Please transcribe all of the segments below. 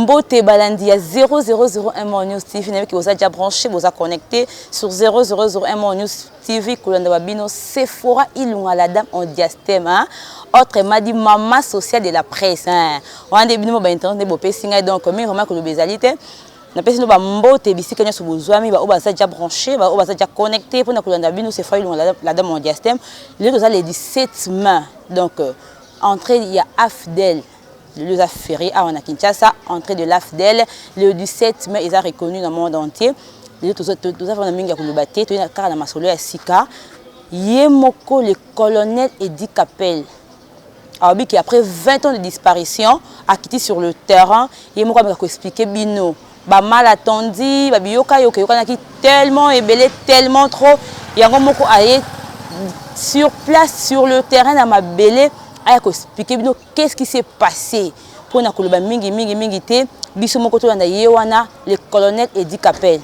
Mbote balandi ya 0001 Mon News TV n'avez que vous avez déjà branché, vous avez connecté sur 0001 Mon News TV kolanda babino Sephora ilunga la dame en diastème hein. Autre m'a dit maman sociale de la presse hein. On a des bino ba internet bo pesinga donc mais vraiment que le bezalité na pesi no ba Mbote bisika nyo bozwami ba oba déjà branché ba oba déjà connecté pour na kolanda babino Sephora ilunga la dame en diastème le 17 mai donc entrée il y a Afdel le affaires à Kinshasa, entrée de l'AFDEL, le 17 mai, ils ont reconnu dans le monde entier. Les autres avons mis le bâti, tout le car la masolo à Sika. Yemoko, le colonel Edi Capel. Alors, qui après 20 ans de disparition, a quitté sur le terrain. Yemoko a expliqué Bino. Ba mal attendu, ba biyoka yoka yoka qui tellement ébélé, tellement trop. Yangomoko a sur place, sur le terrain, dans ma belé. Expliquer qu'est-ce qui s'est passé pour na koloba mingi te biso moko to na yewana le colonel Edi Capel.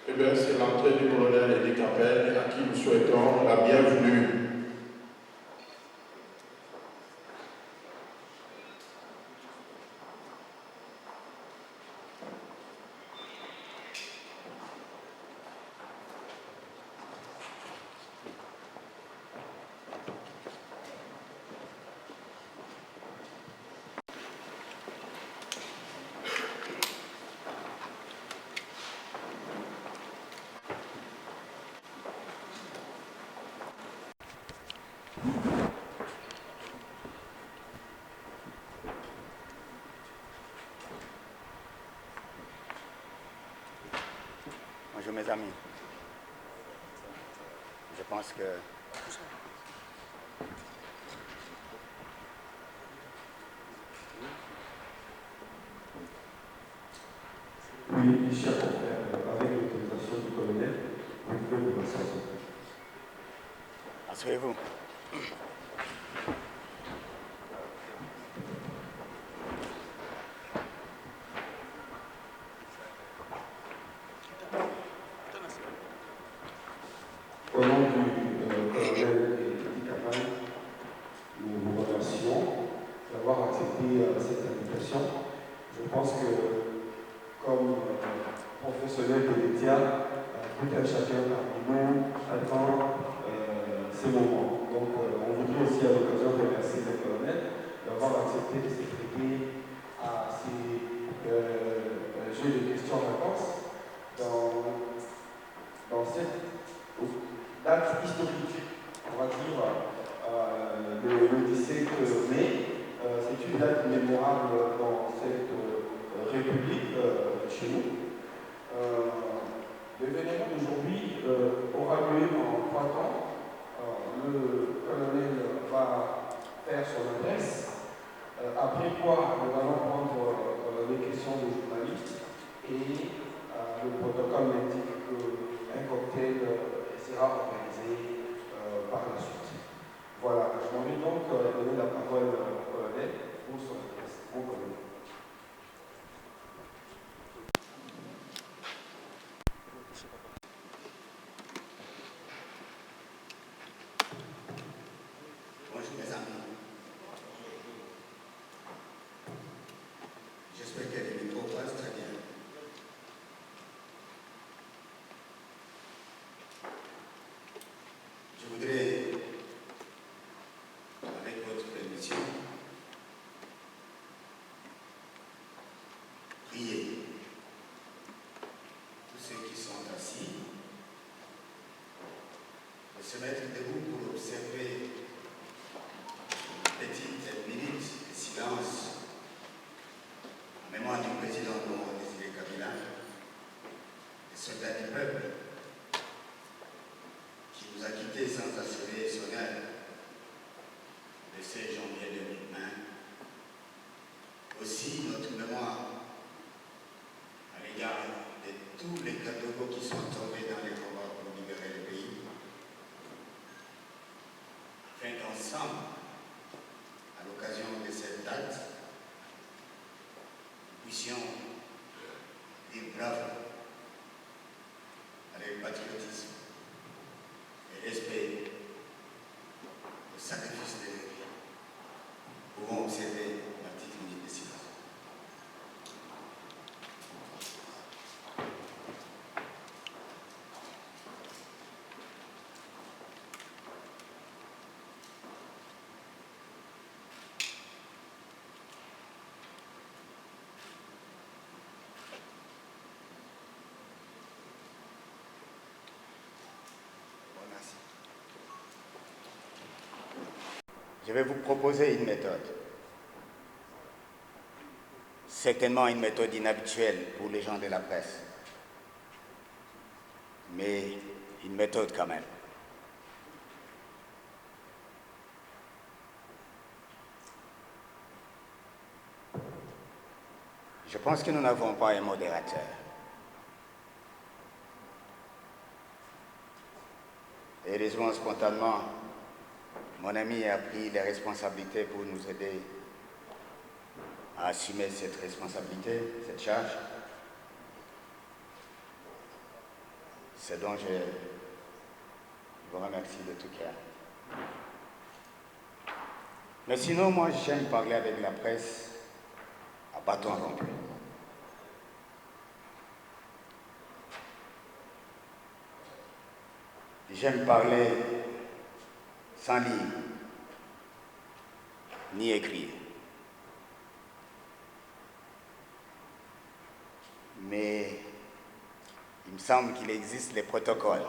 Eh bien, c'est l'entrée du colonel Edi Capel à qui nous souhaitons la bienvenue. Bonjour mes amis. Je pense que oui, chers confrères, avec l'autorisation du colonel, vous pouvez vous asseoir. asseyez-vous. Au nom du colonel Edi Capel, nous vous remercions d'avoir accepté cette invitation. Je pense que, comme professionnel de médias, tout un chacun parmi nous attend ces moments. Donc, on voudrait aussi à l'occasion de remercier le colonel d'avoir accepté de se prêter à ces jeux de questions-réponses dans cette date historique, on va dire le 17 mai. C'est une date mémorable dans cette République chez nous. L'événement d'aujourd'hui aura lieu en 3 temps. Le colonel va faire son adresse, après quoi nous allons prendre les questions des journalistes et le protocole m'indique qu'un cocktail sera organisé par la suite. Voilà, je m'en vais donc donner la parole au colonel pour son adresse. Au colonel. Bonjour mes amis. J'espère que les micros passent très bien. Je voudrais, avec votre permission, prier tous ceux qui sont assis de se mettre debout pour observer une petite minute de silence en mémoire du président Laurent Désiré Kabila, des soldats du peuple, qui nous a quittés sans assurer son aide le 16 janvier 2020. Aussi notre mémoire à l'égard de tous les cadeaux qui sont tombés dans les combats pour libérer le pays, afin qu'ensemble, à l'occasion de cette date, nous puissions dire bravo avec patriotisme devons observer la petite minute de silence. Merci. Je vais vous proposer une méthode. Certainement une méthode inhabituelle pour les gens de la presse, mais une méthode quand même. Je pense que nous n'avons pas un modérateur. Et heureusement, spontanément, mon ami a pris les responsabilités pour nous aider à assumer cette responsabilité, cette charge. C'est donc je vous remercie de tout cœur. Mais sinon, moi, j'aime parler avec la presse à bâton rompu. J'aime parler sans lire, ni écrire. Mais il me semble qu'il existe les protocoles.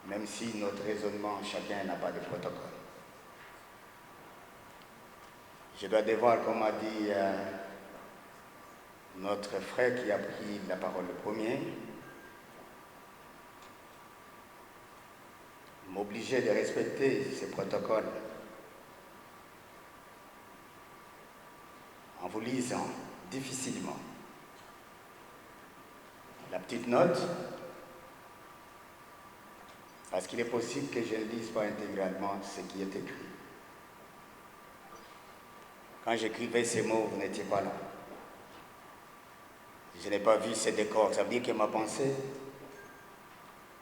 Même si notre raisonnement, chacun n'a pas de protocole. Je dois devoir, comme a dit notre frère qui a pris la parole le premier, m'obliger de respecter ces protocoles en vous lisant difficilement la petite note, parce qu'il est possible que je ne lise pas intégralement ce qui est écrit. Quand j'écrivais ces mots, vous n'étiez pas là. Je n'ai pas vu ces décors. Ça veut dire que ma pensée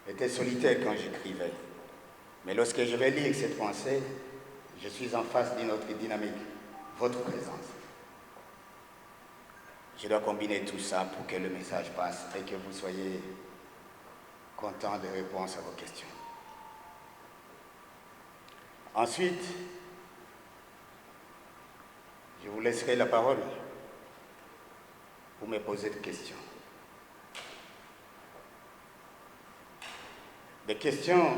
était solitaire quand j'écrivais. Mais lorsque je vais lire cette pensée, je suis en face d'une autre dynamique, votre présence. Je dois combiner tout ça pour que le message passe et que vous soyez content des réponses à vos questions. Ensuite, je vous laisserai la parole pour me poser des questions. Des questions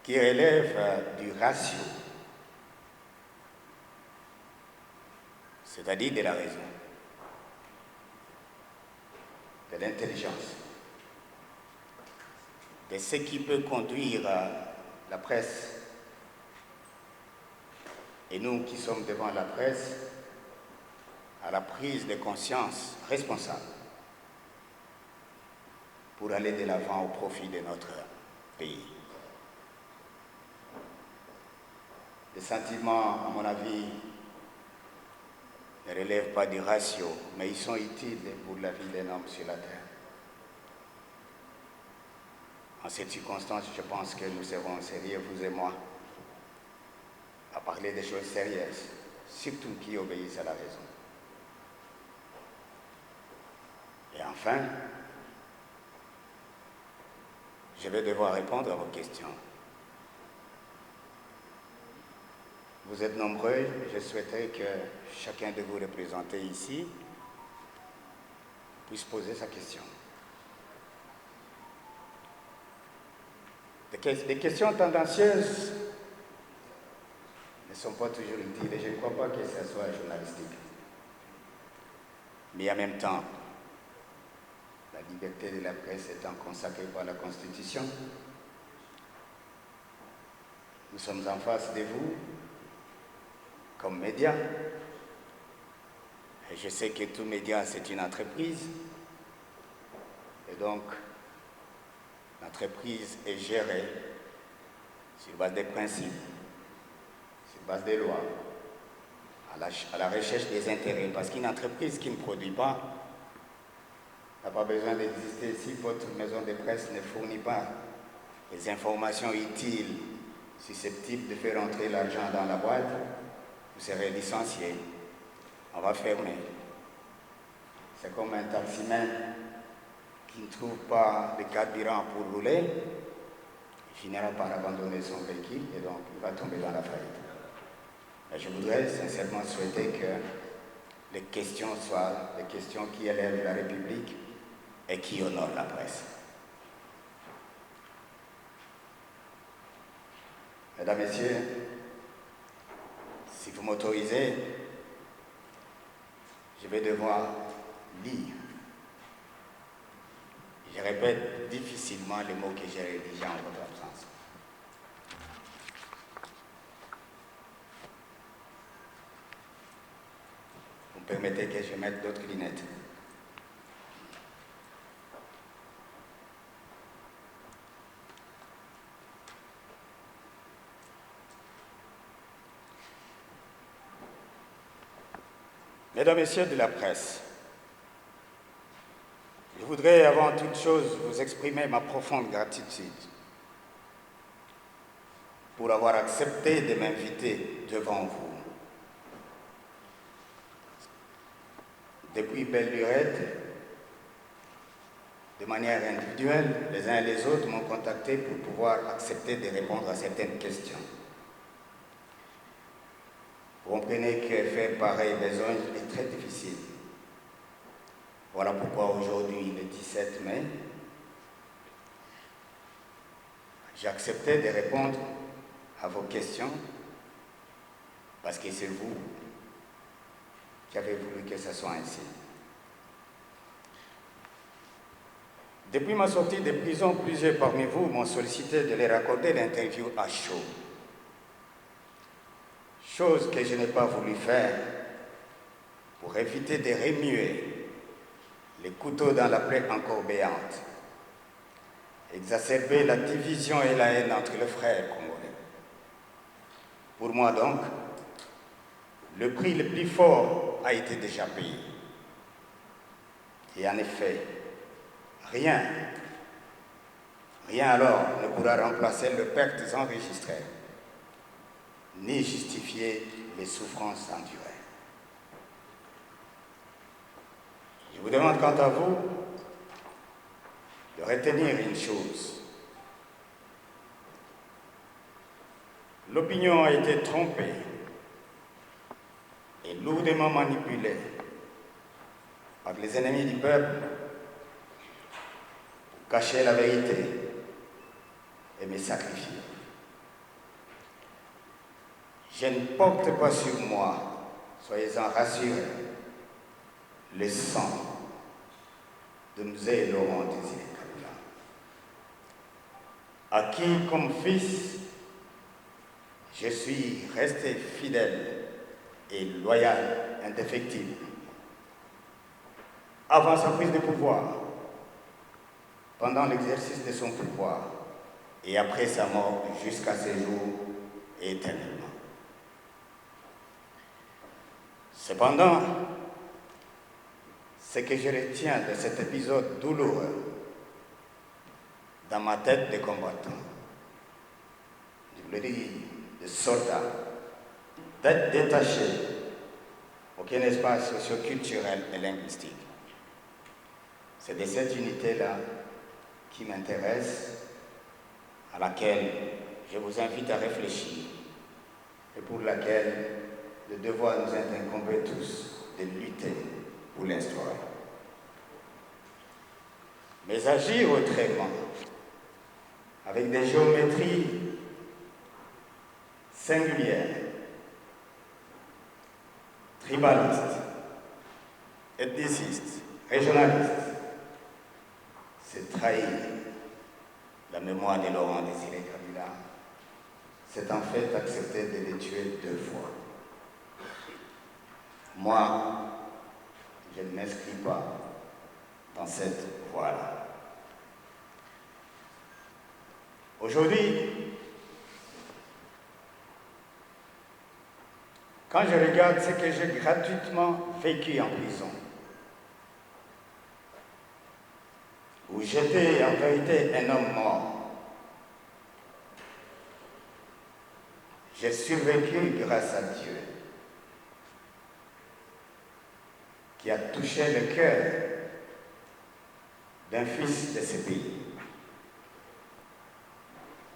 qui relèvent du ratio, c'est-à-dire de la raison, de l'intelligence, de ce qui peut conduire la presse et nous qui sommes devant la presse à la prise de conscience responsable pour aller de l'avant au profit de notre pays. Les sentiments, à mon avis, ne relèvent pas du ratio, mais ils sont utiles pour la vie d'un homme sur la terre. En cette circonstance, je pense que nous serons sérieux, vous et moi, à parler des choses sérieuses, surtout qui obéissent à la raison. Et enfin, je vais devoir répondre à vos questions. Vous êtes nombreux, je souhaiterais que chacun de vous représentés ici puisse poser sa question. Des questions tendancieuses ne sont pas toujours utiles et je ne crois pas que ce soit journalistique. Mais en même temps, la liberté de la presse étant consacrée par la Constitution, nous sommes en face de vous comme médias. Et je sais que tout média, c'est une entreprise. Et donc, l'entreprise est gérée sur base des principes, sur base des lois, à la recherche des intérêts. Parce qu'une entreprise qui ne produit pas n'a pas besoin d'exister si votre maison de presse ne fournit pas les informations utiles susceptibles de faire entrer l'argent dans la boîte, vous serez licencié. On va fermer. C'est comme un taximan qui ne trouve pas de carburant pour rouler, il finira par abandonner son véhicule et donc il va tomber dans la faillite. Et je voudrais sincèrement souhaiter que les questions soient des questions qui élèvent la République et qui honorent la presse. Mesdames, Messieurs, si vous m'autorisez, je vais devoir lire. Je répète difficilement les mots que j'ai rédigés en votre absence. Vous me permettez que je mette d'autres lunettes. Mesdames, Messieurs de la presse, je voudrais avant toute chose vous exprimer ma profonde gratitude pour avoir accepté de m'inviter devant vous. Depuis belle lurette, de manière individuelle, les uns et les autres m'ont contacté pour pouvoir accepter de répondre à certaines questions. Vous comprenez que faire pareille besogne est très difficile. Voilà pourquoi aujourd'hui, le 17 mai, j'ai accepté de répondre à vos questions parce que c'est vous qui avez voulu que ce soit ainsi. Depuis ma sortie de prison, plusieurs parmi vous m'ont sollicité de leur accorder l'interview à chaud. Chose que je n'ai pas voulu faire pour éviter de remuer les couteaux dans la plaie encore béante, exacerber la division et la haine entre les frères congolais. Pour moi donc, le prix le plus fort a été déjà payé. Et en effet, rien alors ne pourra remplacer les pertes enregistrées, ni justifier les souffrances endurées. Je vous demande quant à vous de retenir une chose. L'opinion a été trompée et lourdement manipulée par les ennemis du peuple pour cacher la vérité et me sacrifier. Je ne porte pas sur moi, soyez-en rassurés, le sang de Mzee Laurent Désiré Kabila, à qui, comme fils, je suis resté fidèle et loyal, indéfectible, avant sa prise de pouvoir, pendant l'exercice de son pouvoir et après sa mort jusqu'à ce jour et éternellement. Cependant, ce que je retiens de cet épisode douloureux dans ma tête de combattant, je vous le dis, de soldat, d'être détaché, aucun espace socio-culturel et linguistique. C'est de cette unité-là qui m'intéresse, à laquelle je vous invite à réfléchir et pour laquelle le devoir nous incombe tous de lutter pour l'instaurer. Mais agir autrement, avec des géométries singulières, tribalistes, ethnicistes, régionalistes, c'est trahir la mémoire de Laurent Désiré Kabila. C'est en fait accepter de les tuer 2 fois. Moi, je ne m'inscris pas dans cette voie-là. Aujourd'hui, quand je regarde ce que j'ai gratuitement vécu en prison, où j'étais en vérité un homme mort, j'ai survécu grâce à Dieu, qui a touché le cœur d'un fils de ce pays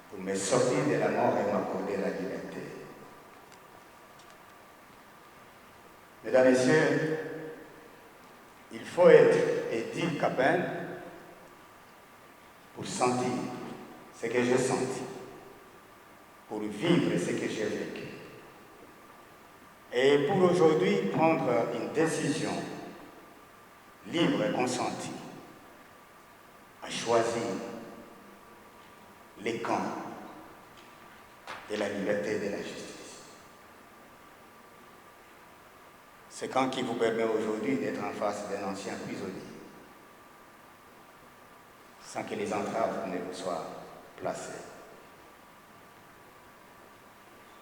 pour me sortir de la mort et m'accorder la liberté. Mesdames, Messieurs, il faut être Edith Capin pour sentir ce que j'ai senti, pour vivre ce que j'ai vécu. Et pour aujourd'hui prendre une décision libre et consentie, à choisir les camps de la liberté et de la justice. Ce camp qui vous permet aujourd'hui d'être en face d'un ancien prisonnier, sans que les entraves ne vous soient placées.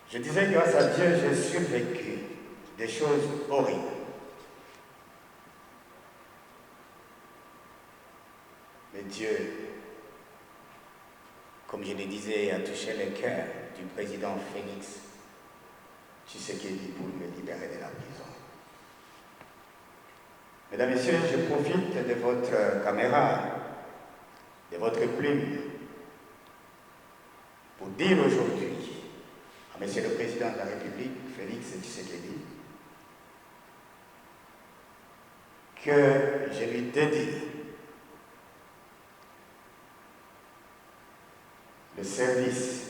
Je disais, grâce à Dieu, j'ai survécu des choses horribles. Mais Dieu, comme je le disais, a touché le cœur du président Félix Tshisekedi pour me libérer de la prison. Mesdames, Messieurs, je profite de votre caméra, de votre plume, pour dire aujourd'hui à Monsieur le Président de la République, Félix Tshisekedi, que je lui dédie le service,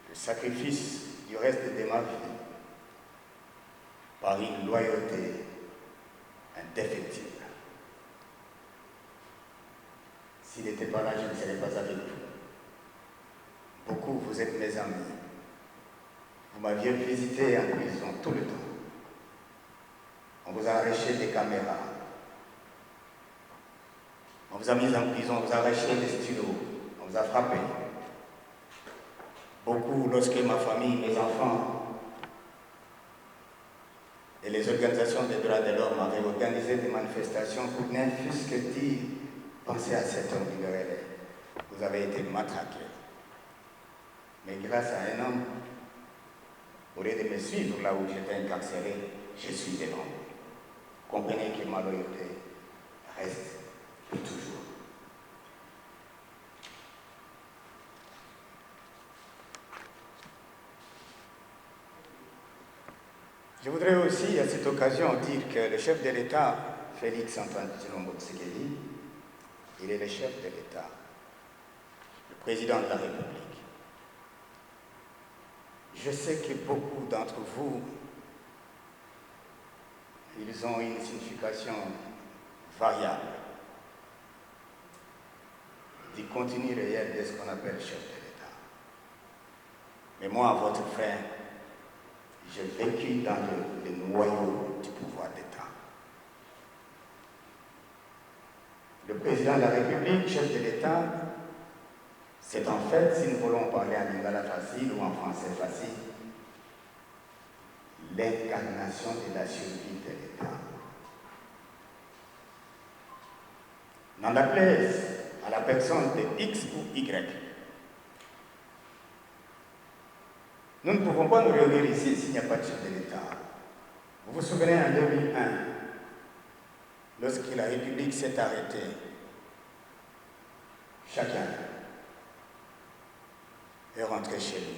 le sacrifice du reste de ma vie par une loyauté indéfectible. S'il n'était pas là, je ne serais pas avec vous. Beaucoup, vous êtes mes amis. Vous m'aviez visité en prison tout le temps. On vous a arraché des caméras. On vous a mis en prison, on vous a arraché des stylos. On vous a frappé. Beaucoup, lorsque ma famille, mes enfants et les organisations des droits de l'homme avaient organisé des manifestations pour ne fût-ce que dire, pensez à cet homme libéré. Vous avez été matraqués. Mais grâce à un homme, au lieu de me suivre là où j'étais incarcéré, je suis devant vous. Comprenez que ma loyauté reste pour toujours. Je voudrais aussi, à cette occasion, dire que le chef de l'État, Félix Antoine Tshisekedi, il est le chef de l'État, le président de la République. Je sais que beaucoup d'entre vous, ils ont une signification variable du contenu réel de ce qu'on appelle chef de l'État. Mais moi, votre frère, j'ai vécu dans le noyau du pouvoir d'État. Le président de la République, chef de l'État, c'est en fait, si nous voulons parler en lingala facile ou en français facile, l'incarnation de la survie de l'État. N'en déplaise à la personne de X ou Y. Nous ne pouvons pas nous réunir ici s'il n'y a pas de chef de l'État. Vous vous souvenez en 2001, lorsque la République s'est arrêtée, chacun est rentré chez lui,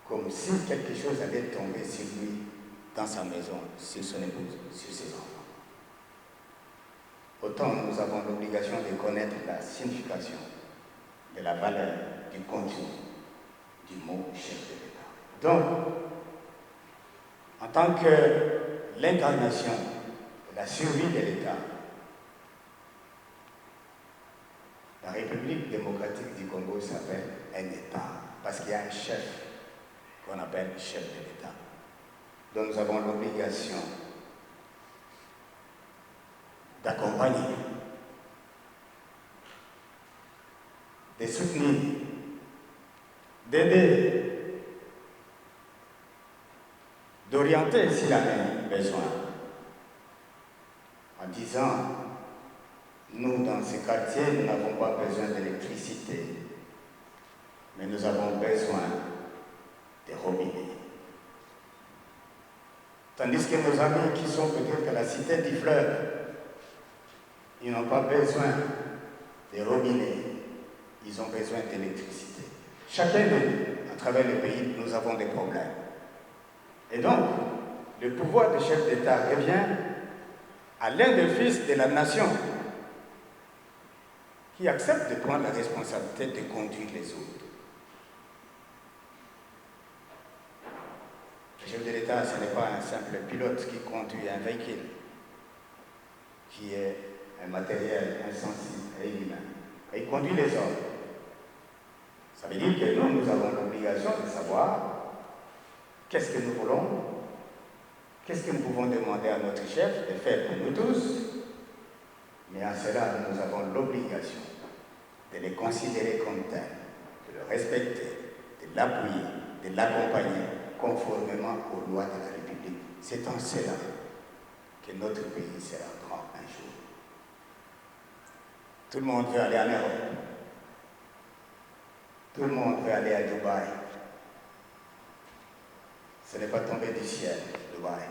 comme si quelque chose allait tomber sur lui, dans sa maison, sur son épouse, sur ses enfants. Autant nous avons l'obligation de connaître la signification de la valeur du contenu du mot chef de l'État. Donc, en tant que l'incarnation de la survie de l'État, la République démocratique du Congo s'appelle un État, parce qu'il y a un chef qu'on appelle chef de l'État. Donc nous avons l'obligation d'accompagner, de soutenir, d'aider, d'orienter s'il en a besoin, en disant, nous dans ce quartier, nous n'avons pas besoin d'électricité, mais nous avons besoin des robinets. Tandis que nos amis qui sont peut-être à la cité du fleuve, ils n'ont pas besoin des robinets, ils ont besoin d'électricité. Chacun de nous, à travers le pays, nous avons des problèmes. Et donc, le pouvoir de chef d'État revient à l'un des fils de la nation qui accepte de prendre la responsabilité de conduire les autres. Le chef de l'État, ce n'est pas un simple pilote qui conduit un véhicule, qui est un matériel insensible et inhumain. Et il conduit les hommes. Ça veut dire que nous avons l'obligation de savoir qu'est-ce que nous voulons, qu'est-ce que nous pouvons demander à notre chef de faire pour nous tous, mais en cela, nous avons l'obligation de les considérer comme tels, de le respecter, de l'appuyer, de l'accompagner conformément aux lois de la République. C'est en cela que notre pays sera grand un jour. Tout le monde veut aller en Europe. Tout le monde veut aller à Dubaï. Ce n'est pas tombé du ciel, Dubaï.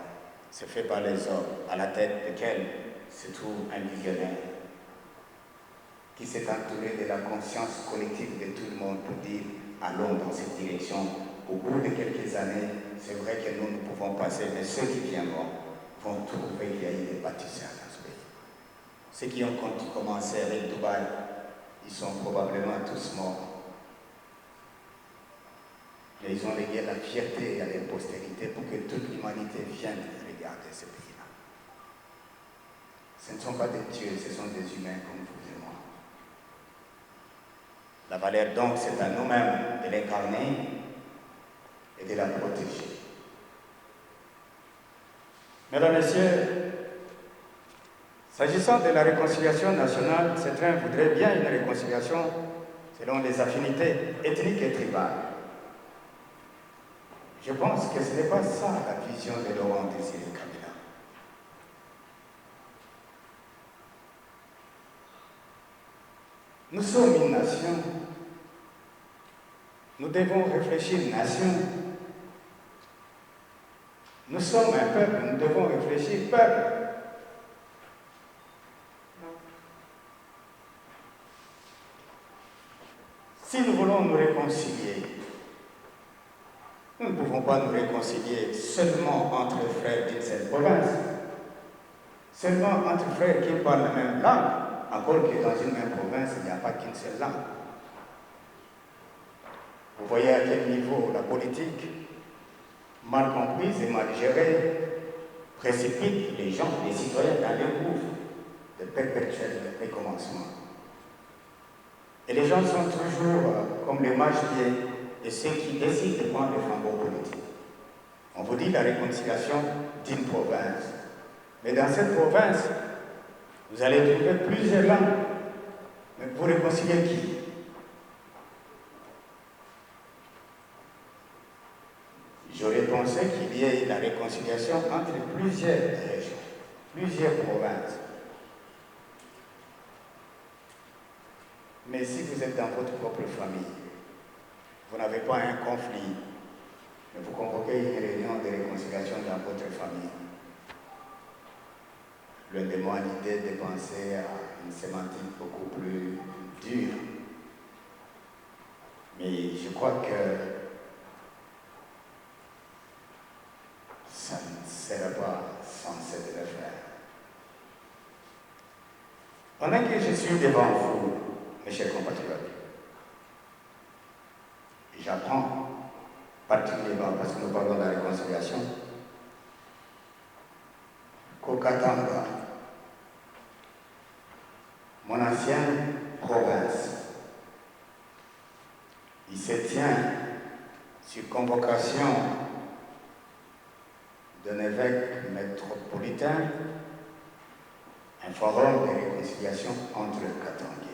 C'est fait par les hommes, à la tête desquels se trouve un visionnaire qui s'est entouré de la conscience collective de tout le monde pour dire allons dans cette direction. Au bout de quelques années, c'est vrai que nous ne pouvons passer, mais ceux qui viendront vont trouver qu'il y a eu des bâtisseurs dans ce pays. Ceux qui ont commencé avec Dubaï, ils sont probablement tous morts. Mais ils ont légué la fierté à la postérité pour que toute l'humanité vienne regarder ce pays-là. Ce ne sont pas des dieux, ce sont des humains comme vous et moi. La valeur donc, c'est à nous-mêmes de l'incarner et de la protéger. Mesdames, Messieurs, s'agissant de la réconciliation nationale, ce train voudrait bien une réconciliation selon les affinités ethniques et tribales. Je pense que ce n'est pas ça la vision de Laurent Désiré Kabila. Nous sommes une nation. Nous devons réfléchir nation. Nous sommes un peuple, nous devons réfléchir peuple. Si nous voulons nous réconcilier, nous ne pouvons pas nous réconcilier seulement entre frères d'une seule province, seulement entre frères qui parlent la même langue, encore que dans une même province, il n'y a pas qu'une seule langue. Vous voyez à quel niveau la politique, mal comprise et mal gérée, précipite les gens, les citoyens dans les gouffres de perpétuel recommencement. Et les gens sont toujours comme les mages-pieds de ceux qui décident de prendre le flambeau politique. On vous dit la réconciliation d'une province. Mais dans cette province, vous allez trouver plusieurs langues. Mais vous réconciliez qui? J'aurais pensé qu'il y ait la réconciliation entre plusieurs régions, plusieurs provinces. Mais si vous êtes dans votre propre famille, vous n'avez pas un conflit, mais vous convoquez une réunion de réconciliation dans votre famille. Loin de moi l'idée de penser à une sémantique beaucoup plus dure. Mais je crois que ça ne serait pas censé de le faire. Pendant que je suis devant vous, mes chers compatriotes, j'apprends particulièrement, parce que nous parlons de la réconciliation, qu'au Katanga, mon ancienne province, il se tient sur convocation d'un évêque métropolitain un forum de réconciliation entre Katangais.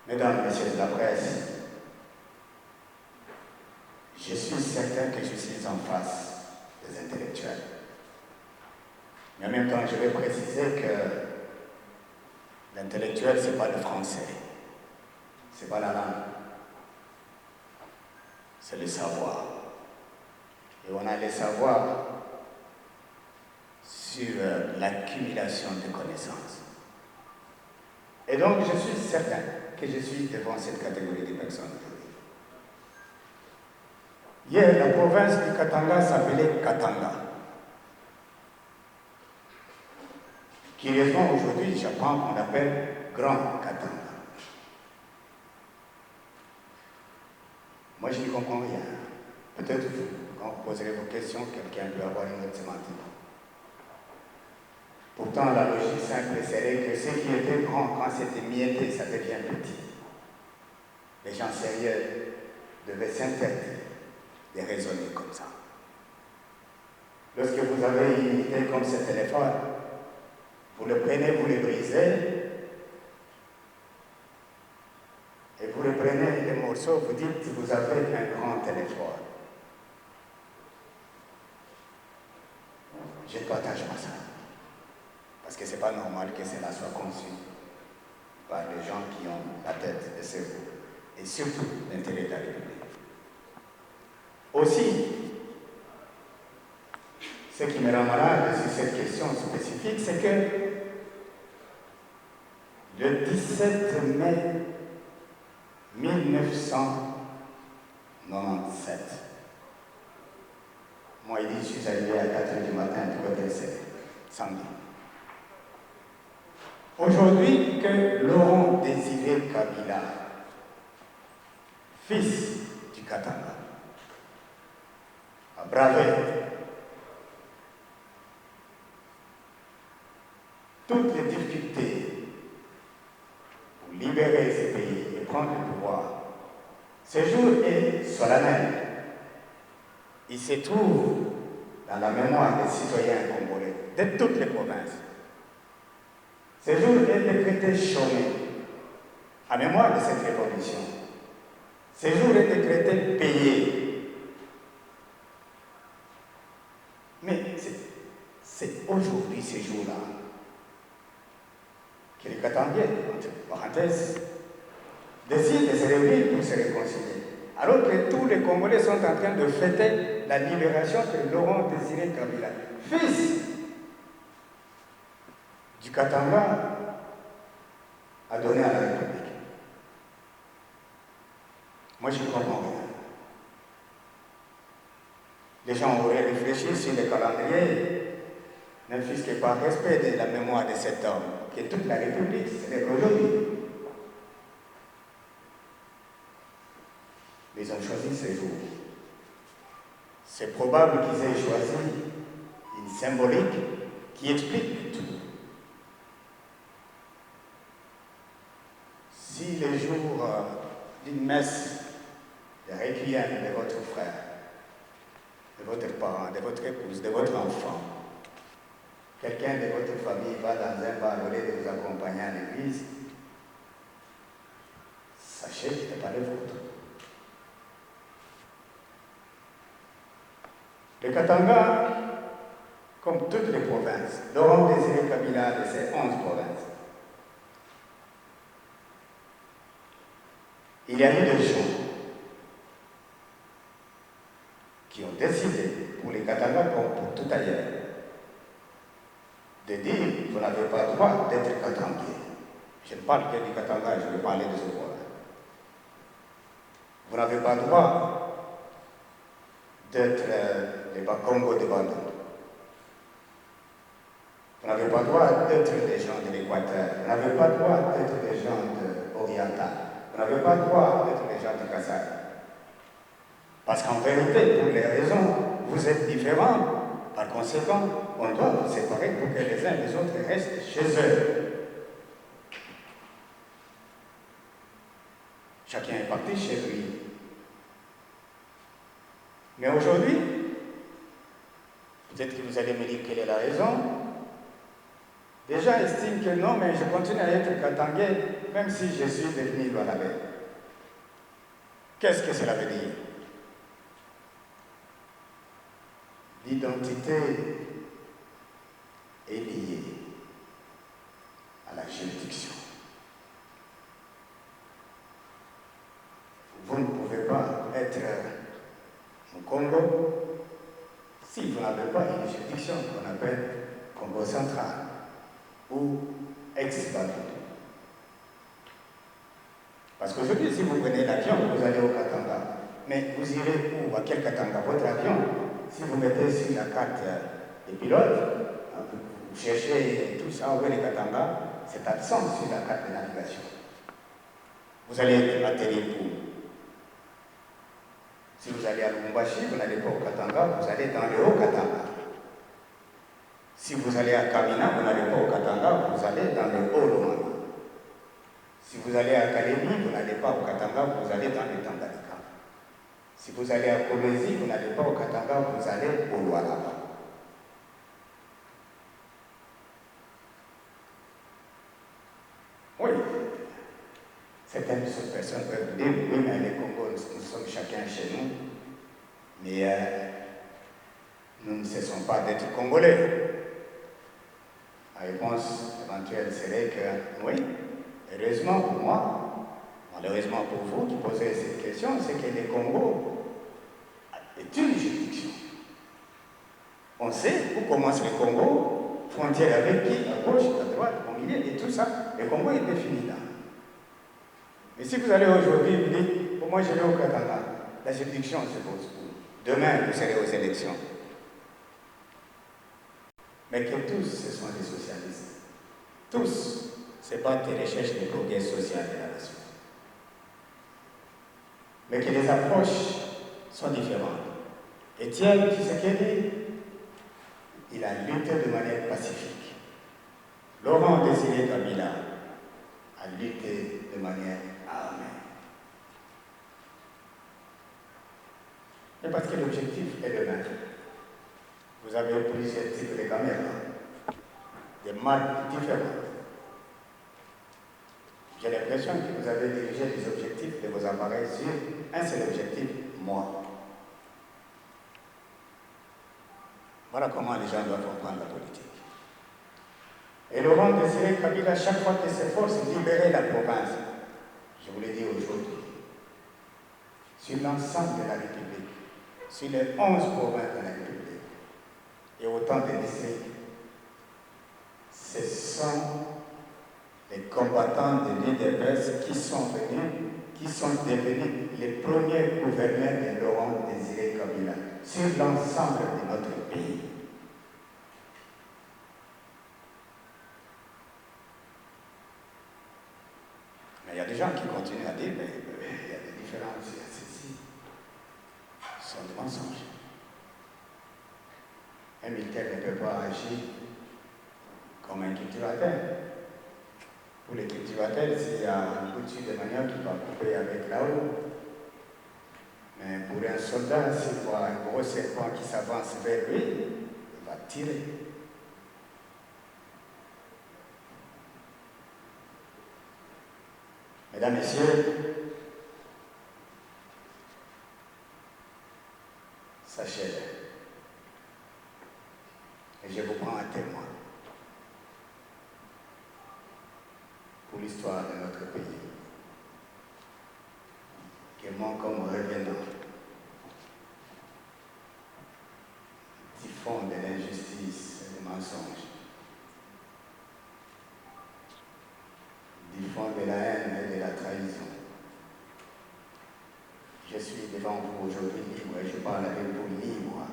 Mesdames, Messieurs de la presse, je suis certain que je suis en face des intellectuels. Mais en même temps, je vais préciser que l'intellectuel, ce n'est pas le français. ce n'est pas la langue, c'est le savoir. Et on a le savoir sur l'accumulation de connaissances. Et donc, je suis certain que je suis devant cette catégorie de personnes aujourd'hui. Hier, la province du Katanga s'appelait Katanga. Curieusement, aujourd'hui, j'apprends qu'on appelle Grand Katanga. Moi, je ne comprends rien. Peut-être vous, quand vous poserez vos questions, quelqu'un peut avoir une autre sémantique. Pourtant, la logique simple serait que ce qui était grand quand c'était mietté, ça devient petit. Les gens sérieux devaient s'interdire de raisonner comme ça. Lorsque vous avez une unité comme ce téléphone, vous le prenez, vous le brisez, et vous le prenez des morceaux, vous dites que vous avez un grand téléphone. Je ne partage pas ça. Parce que ce n'est pas normal que cela soit conçu par les gens qui ont la tête de cerveau, et surtout l'intérêt de la République. Aussi, ce qui me rend malade sur cette question spécifique, c'est que le 17 mai 1997, moi, il dit, je suis arrivé à 4h du matin du côté de samedi. Aujourd'hui, que Laurent Désiré Kabila, fils du Katanga, a bravé toutes les difficultés pour libérer ce pays et prendre le pouvoir. Ce jour est solennel. Il se trouve dans la mémoire des citoyens congolais de toutes les provinces. Ce jour est décrété chômé en mémoire de cette révolution. Ce jour est décrété payé. Mais c'est aujourd'hui, ce jour-là, que les Katangais, entre parenthèses, décident de se réunir pour se réconcilier. Alors que tous les Congolais sont en train de fêter la libération de Laurent Désiré Kabila, fils du Katanga, a donné à la République. Moi, je ne comprends rien. Les gens auraient réfléchi sur le calendrier, ne fût-ce que par respect de la mémoire de cet homme, que toute la République célèbre aujourd'hui. Mais ils ont choisi ce jour. C'est probable qu'ils aient choisi une symbolique qui explique tout. Si le jour d'une messe de requiem de votre frère, de votre parent, de votre épouse, de votre enfant, quelqu'un de votre famille va dans un bar au lieu de vous accompagner à l'église, sachez que ce n'est pas le vôtre. Le Katanga, comme toutes les provinces, Laurent Désiré Kabila de ses 11 provinces, il y a eu des gens qui ont décidé, pour les Katanga comme pour tout ailleurs, de dire vous n'avez pas le droit d'être Katangais. Je ne parle que du Katanga, je vais parler de ce point. Vous n'avez pas le droit d'être les Bakongo de Bandung. Vous n'avez pas le droit d'être des gens de l'Équateur. Vous n'avez pas le droit d'être des gens de l'Oriental. Vous n'avez pas le droit d'être des gens du Kassai. Parce qu'en vérité, pour les raisons, vous êtes différents. Par conséquent, on doit vous séparer pour que les uns et les autres restent chez eux. Chacun est parti chez lui. Mais aujourd'hui, peut-être que vous allez me dire quelle est la raison. Des gens estiment que non, mais je continue à être katangais, même si je suis devenu Lualabé. Qu'est-ce que cela veut dire? L'identité est liée à la juridiction. vous ne pouvez pas être au Congo si vous n'avez pas une juridiction qu'on appelle Congo central ou ex-Bakou. Parce qu'aujourd'hui, si vous prenez l'avion, vous allez au Katanga. Mais vous irez où? À quel Katanga? Votre avion, si vous mettez sur la carte des pilotes, vous cherchez tout ça, où est le Katanga, c'est absent sur la carte de navigation. Vous allez atterrir où? Si vous allez à Lubumbashi, vous n'allez pas au Katanga, vous allez dans le Haut-Katanga. Si vous allez à Kamina, vous n'allez pas au Katanga, vous allez dans le Haut-Lomanga. Si vous allez à Kalemi, vous n'allez pas au Katanga, vous allez dans le Tanganyika. Si vous allez à Kolwezi, vous n'allez pas au Katanga, vous allez au Lualaba. Oui, certaines personnes peuvent dire, oui, mais les Congos, nous sommes chacun chez nous, mais nous ne cessons pas d'être Congolais. La réponse éventuelle serait que, oui, heureusement pour moi, malheureusement pour vous qui posez cette question, c'est que le Congo est une juridiction. On sait où commence le Congo, frontière avec qui, à gauche, à droite, au milieu, et tout ça. Le Congo est défini là. Mais si vous allez aujourd'hui, vous dites, pour moi je vais au Katanga, la juridiction se pose pour vous. Demain, vous serez aux élections. Mais que tous, ce sont des socialistes. Tous se battent et recherchent le progrès social de la nation. Mais que les approches sont différentes. Étienne Tshisekedi, il a lutté de manière pacifique. Laurent Désiré Kabila a lutté de manière armée. Mais parce que l'objectif est le même. Vous avez plusieurs types de caméras, des marques différentes. J'ai l'impression que vous avez dirigé les objectifs de vos appareils sur un seul objectif, moi. Voilà comment les gens doivent comprendre la politique. Et Laurent Désiré Kabila, chaque fois qu'il s'efforce de libérer la province, je vous l'ai dit aujourd'hui, sur l'ensemble de la République, sur les 11 provinces de la République, et autant de districts, ce sont les combattants de l'UDPS qui sont devenus les premiers gouverneurs de Laurent Désiré Kabila sur l'ensemble de notre pays. Mais il y a des gens qui continuent à dire, mais il y a des différences, il y a ceci. Ce sont des mensonges. Un militaire ne peut pas agir comme un cultivateur. Pour les cultivateurs, s'il y a un couture de manioc qui va couper avec la haut. Mais pour un soldat, s'il voit un gros serpent qui s'avance vers lui, il va tirer. Mesdames, Messieurs, sachez, et je vous prends un témoin pour l'histoire de notre pays, que moi, comme revenant du fond de l'injustice et du mensonge, du fond de la haine et de la trahison, je suis devant vous aujourd'hui libre et je parle avec vous libre.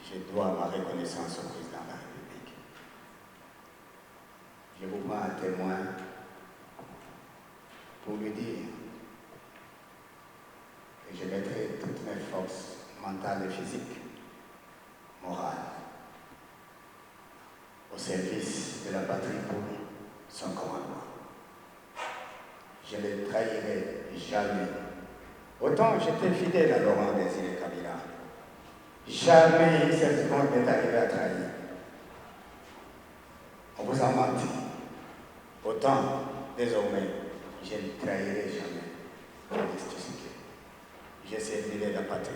Je dois ma reconnaissance au président de la République. Je vous prends un témoin pour lui dire que je mettrai toutes mes forces mentales et physiques, morales, au service de la patrie pour son commandement. Je ne le trahirai jamais. Autant j'étais fidèle à Laurent Désiré Kabila, jamais une seule seconde n'est arrivé à trahir. On vous a menti. Autant, désormais, je ne trahirai jamais Félix Tshisekedi. Je servirai la patrie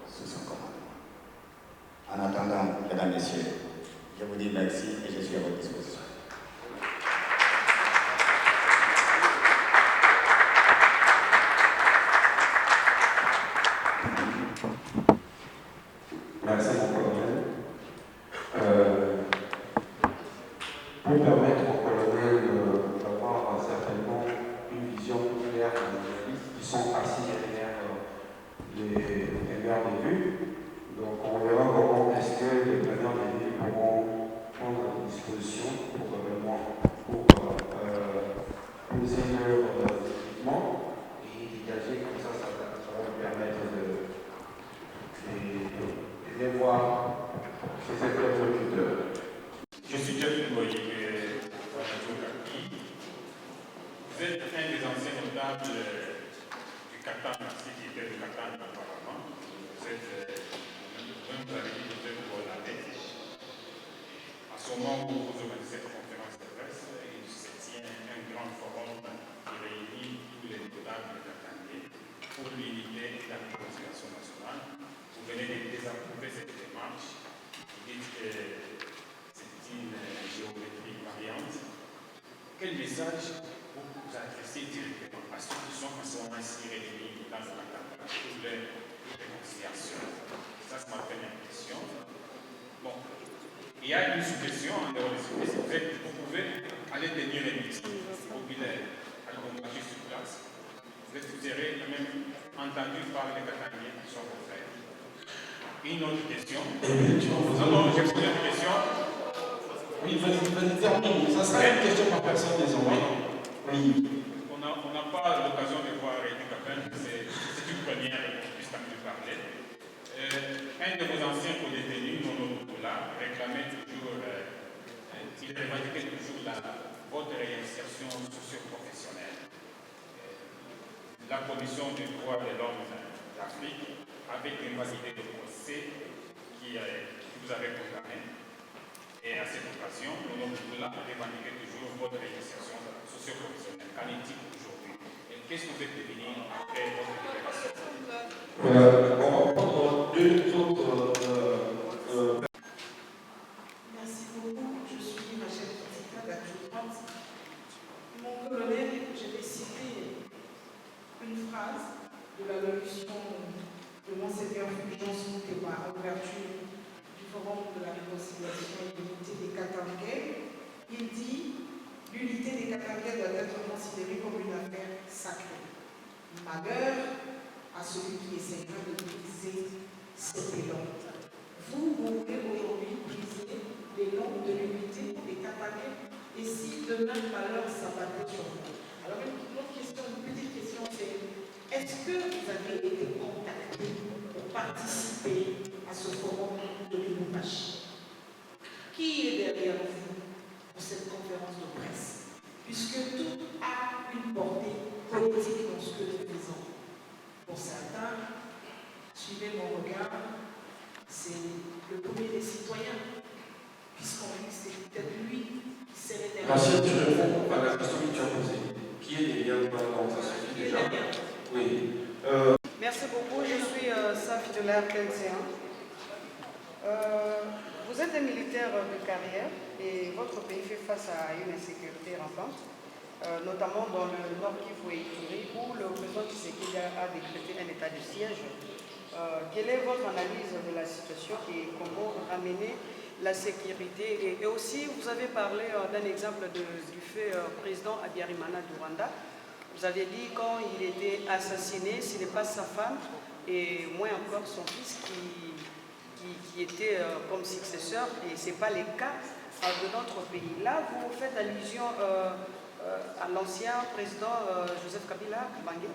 sous son commandement. En attendant, mesdames, messieurs, je vous dis merci et je suis à votre disposition. vous êtes un des anciens notables du Katanga, ce qui était le Katanga auparavant. Vous êtes, même vous avez dit que vous êtes Rwandais. À ce moment où vous organisez cette conférence de presse, il se tient un grand forum qui réunit tous les notables katangais pour l'unité et la réconciliation nationale. Vous venez de désapprouver cette démarche. Vous dites que c'est une géométrie variante. Quel message vous adressez directement à ceux qui sont en ce moment-ci réunis dans le Katanga pour les réconciliations? Ça, c'est ma première question. Bon, il y a une suggestion en dehors des suggestions. Vous pouvez aller tenir un meeting populaire à l'Ombagé sur place. Vous serez même entendu par les Katangais qui sont vos frères. Une autre question. Non, j'ai posé une question. Oui, vas-y, termine. Ça sera une question par personne désormais. Oui. On n'a pas l'occasion de voir Rémi Capin, c'est une première qu'on puisse quand même parler. Un de vos anciens co-détenus, Nono Boutoula, réclamait toujours, il revendiquait toujours votre réinsertion socio-professionnelle. La Commission des droits de l'homme d'Afrique avait invalidé le procès qui vous avait condamné. Et à cette occasion, Nono Boutoula a revendiqué toujours votre réinsertion socio-professionnelle. Qu'en est-il aujourd'hui? Et qu'est-ce que vous êtes devenu après votre libération? On va prendre deux autres. Merci beaucoup. Je suis Rachel Kitika d'Adjointe. Mon colonel, je vais citer une phrase de l'allocution de Monseigneur Fulgence Moukeba à l'ouverture du Forum de la réconciliation et de l'unité des Katangais. Il dit « L'unité des Katangais doit être considérée comme une affaire sacrée. Malheur à celui qui essaiera de briser cet élan. » Vous voulez aujourd'hui briser l'élan de l'unité des Katangais, et si demain malheur s'abattait sur vous? Alors une autre question, une petite question, c'est est-ce que vous avez été contacté pour participer à ce forum de Lubumbashi? Qui est derrière vous pour cette conférence de presse? Puisque tout a une portée politique dans ce que nous faisons. Pour certains, suivez mon regard, c'est le premier des citoyens, puisqu'on dit que c'est peut-être lui qui serait derrière. Rachel, tu réponds à la question que tu as posée. Qui est derrière toi? Ça suffit déjà. Oui. Merci beaucoup, je suis Safi de l'Air vous êtes un militaire de carrière et votre pays fait face à une insécurité rampante, notamment dans le nord Kivu et Ituri, où le président Tshisekedi a décrété un état de siège. Quelle est votre analyse de la situation et comment ramener la sécurité? Et aussi, vous avez parlé d'un exemple du fait président Abiyarimana du Rwanda. Vous avez dit quand il était assassiné, ce n'est pas sa femme et moins encore son fils qui était comme successeur, et ce n'est pas le cas de notre pays. Là, vous faites allusion à l'ancien président Joseph Kabila Kabange.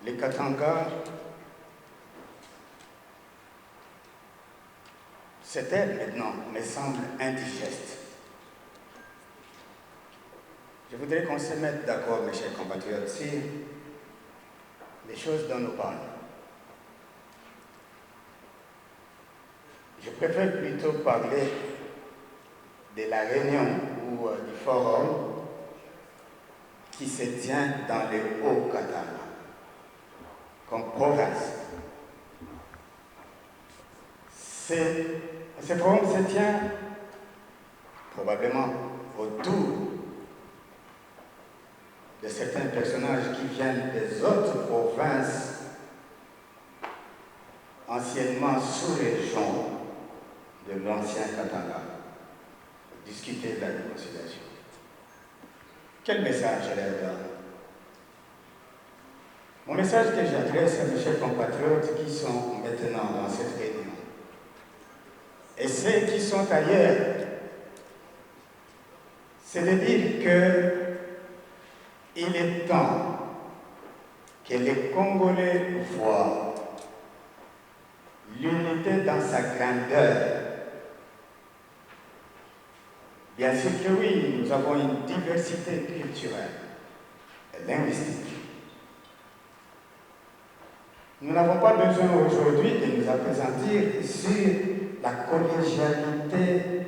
Les Katanga, c'était maintenant, me semble, indigeste. Je voudrais qu'on se mette d'accord, mes chers compatriotes, sur les choses dont nous parlons. Je préfère plutôt parler de la réunion ou du forum qui se tient dans le Haut-Katanga, comme province. Ce forum se tient probablement autour de certains personnages qui viennent des autres provinces anciennement sous-région de l'ancien Katanga, discuter de la réconciliation. Quel message je leur donne? Mon message que j'adresse à mes chers compatriotes qui sont maintenant dans cette réunion et ceux qui sont ailleurs, c'est de dire qu'il est temps que les Congolais voient l'unité dans sa grandeur. Bien sûr que oui, nous avons une diversité culturelle et linguistique. Nous n'avons pas besoin aujourd'hui de nous appesantir sur la collégialité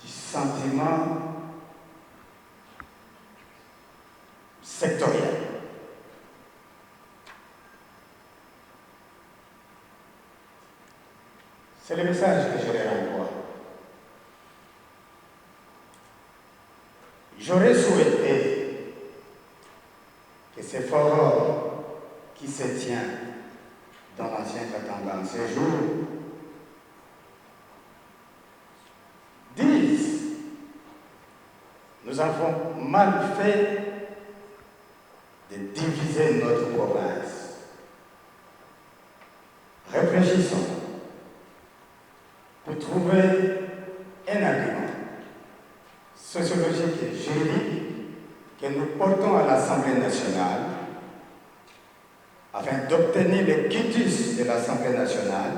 du sentiment sectoriel. C'est le message que je leur envoie. J'aurais souhaité que ce forum qui se tient dans l'ancien Katanga en ces jours disent: nous avons mal fait de diviser notre province. Réfléchissons pour trouver un argument sociologique et juridique que nous portons à l'Assemblée nationale afin d'obtenir le quitus de l'Assemblée nationale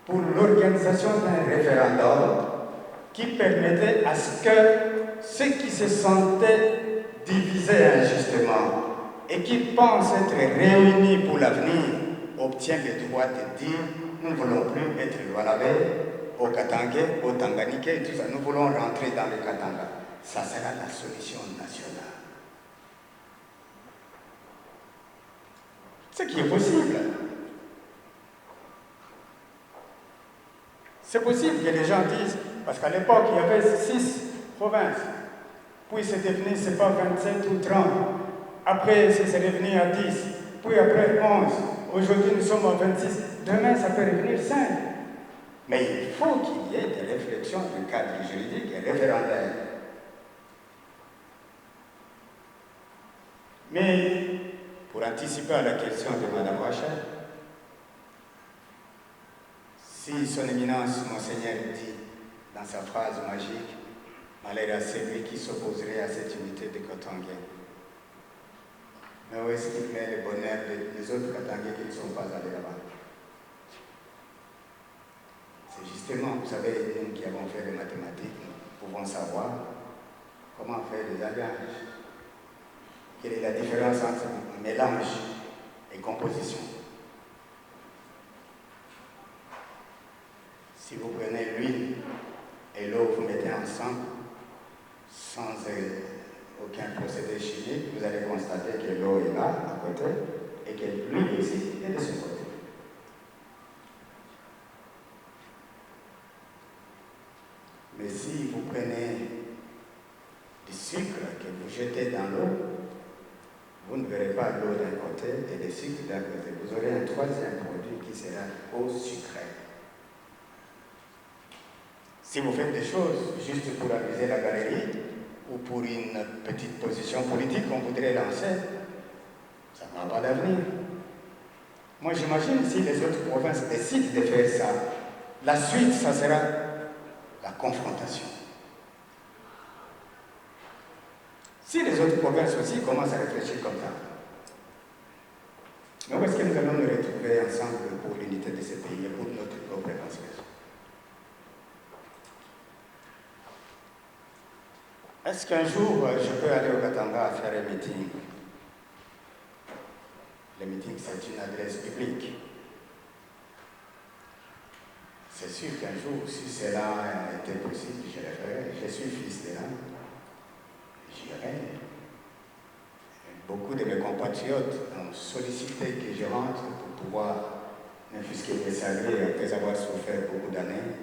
pour l'organisation d'un référendum qui permettait à ce que ceux qui se sentaient divisés injustement et qui pensent être réunis pour l'avenir obtiennent le droit de dire: nous ne voulons plus être Lualabé, au Katangais, au Tanganiquais et tout ça. Nous voulons rentrer dans le Katanga. Ça sera la solution nationale. Ce qui est possible. C'est possible que les gens disent, parce qu'à l'époque, il y avait 6 provinces. Puis c'est devenu, c'est pas 27 ou 30. Après, c'est devenu à 10. Puis après, 11. Aujourd'hui, nous sommes à 26. Demain, ça peut revenir 5. Mais il faut qu'il y ait des réflexions du cadre juridique et référendaire. Mais, pour anticiper à la question de Mme Rachel, si son éminence, Monseigneur, dit dans sa phrase magique: malheur à celui qui s'opposerait à cette unité de Katangais. Mais où est-ce qu'il met le bonheur des autres Katangais qui ne sont pas allés là-bas? C'est justement, vous savez, nous qui avons fait les mathématiques, nous pouvons savoir comment faire des alliages. Quelle est la différence entre mélange et composition? Si vous prenez l'huile et l'eau, vous mettez ensemble, sans aucun procédé chimique, vous allez constater que l'eau est là, à côté, et que l'huile aussi est de ce côté. Mais si vous prenez du sucre que vous jetez dans l'eau, vous ne verrez pas l'eau d'un côté et le sucre d'un côté. Vous aurez un troisième produit qui sera eau sucrée. Si vous faites des choses juste pour amuser la galerie ou pour une petite position politique qu'on voudrait lancer, ça n'a pas d'avenir. Moi, j'imagine si les autres provinces décident de faire ça, la suite, ça sera la confrontation. Si les autres provinces aussi commencent à réfléchir comme ça, mais où est-ce que nous allons nous retrouver ensemble pour l'unité de ce pays et pour notre propre émancipation? Est-ce qu'un jour je peux aller au Katanga à faire un meeting? Le meeting, c'est une adresse publique. C'est sûr qu'un jour, si cela était possible, je le ferai. Je suis fils de l'âme. J'irai. Beaucoup de mes compatriotes ont sollicité que je rentre pour pouvoir, ne fût-ce que les saluer après avoir souffert beaucoup d'années.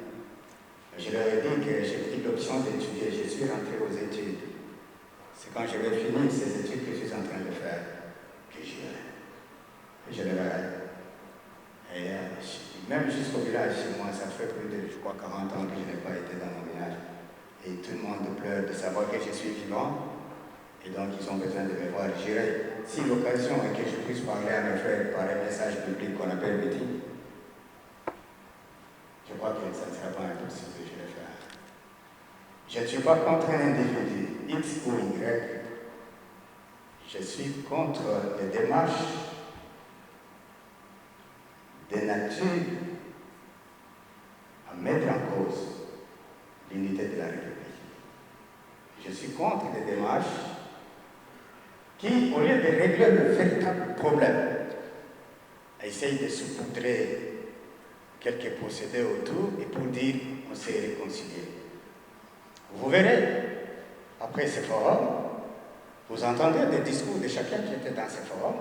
Je leur ai dit que j'ai pris l'option d'étudier. Je suis rentré aux études. C'est quand je vais finir ces études que je suis en train de faire que j'irai. Et je le verrai. Et même jusqu'au village chez moi, ça fait plus de, je crois, 40 ans que je n'ai pas été dans mon village. Et tout le monde pleure de savoir que je suis vivant. Et donc, ils ont besoin de me voir. J'irai. Si l'occasion est que je puisse parler à mes frères par un message public qu'on appelle meeting, je crois que ça ne sera pas impossible que je le fasse. Je ne suis pas contre un individu, X ou Y. Je suis contre les démarches de de nature à mettre en cause l'unité de la République. Je suis contre les démarches qui, au lieu de régler le véritable problème, essayent de saupoudrer quelques procédés autour et pour dire on s'est réconcilié. Vous verrez, après ce forum, vous entendez des discours de chacun qui était dans ce forum.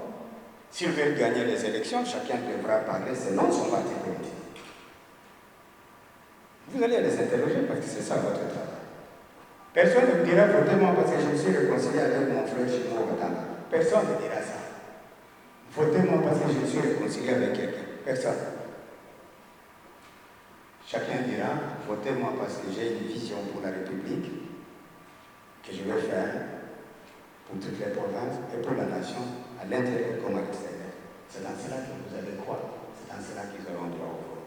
S'ils veulent gagner les élections, chacun devra parler selon son parti politique. Vous allez les interroger parce que c'est ça votre travail. Personne ne vous dira votez-moi parce que je me suis réconcilié avec mon frère chez moi au Ghana. Personne ne dira ça. Votez-moi parce que je me suis réconcilié avec quelqu'un. Personne. Chacun dira votez-moi parce que j'ai une vision pour la République que je vais faire pour toutes les provinces et pour la nation, à l'intérieur comme à l'extérieur. C'est dans cela que vous allez croire, c'est dans cela qu'ils auront droit au vote.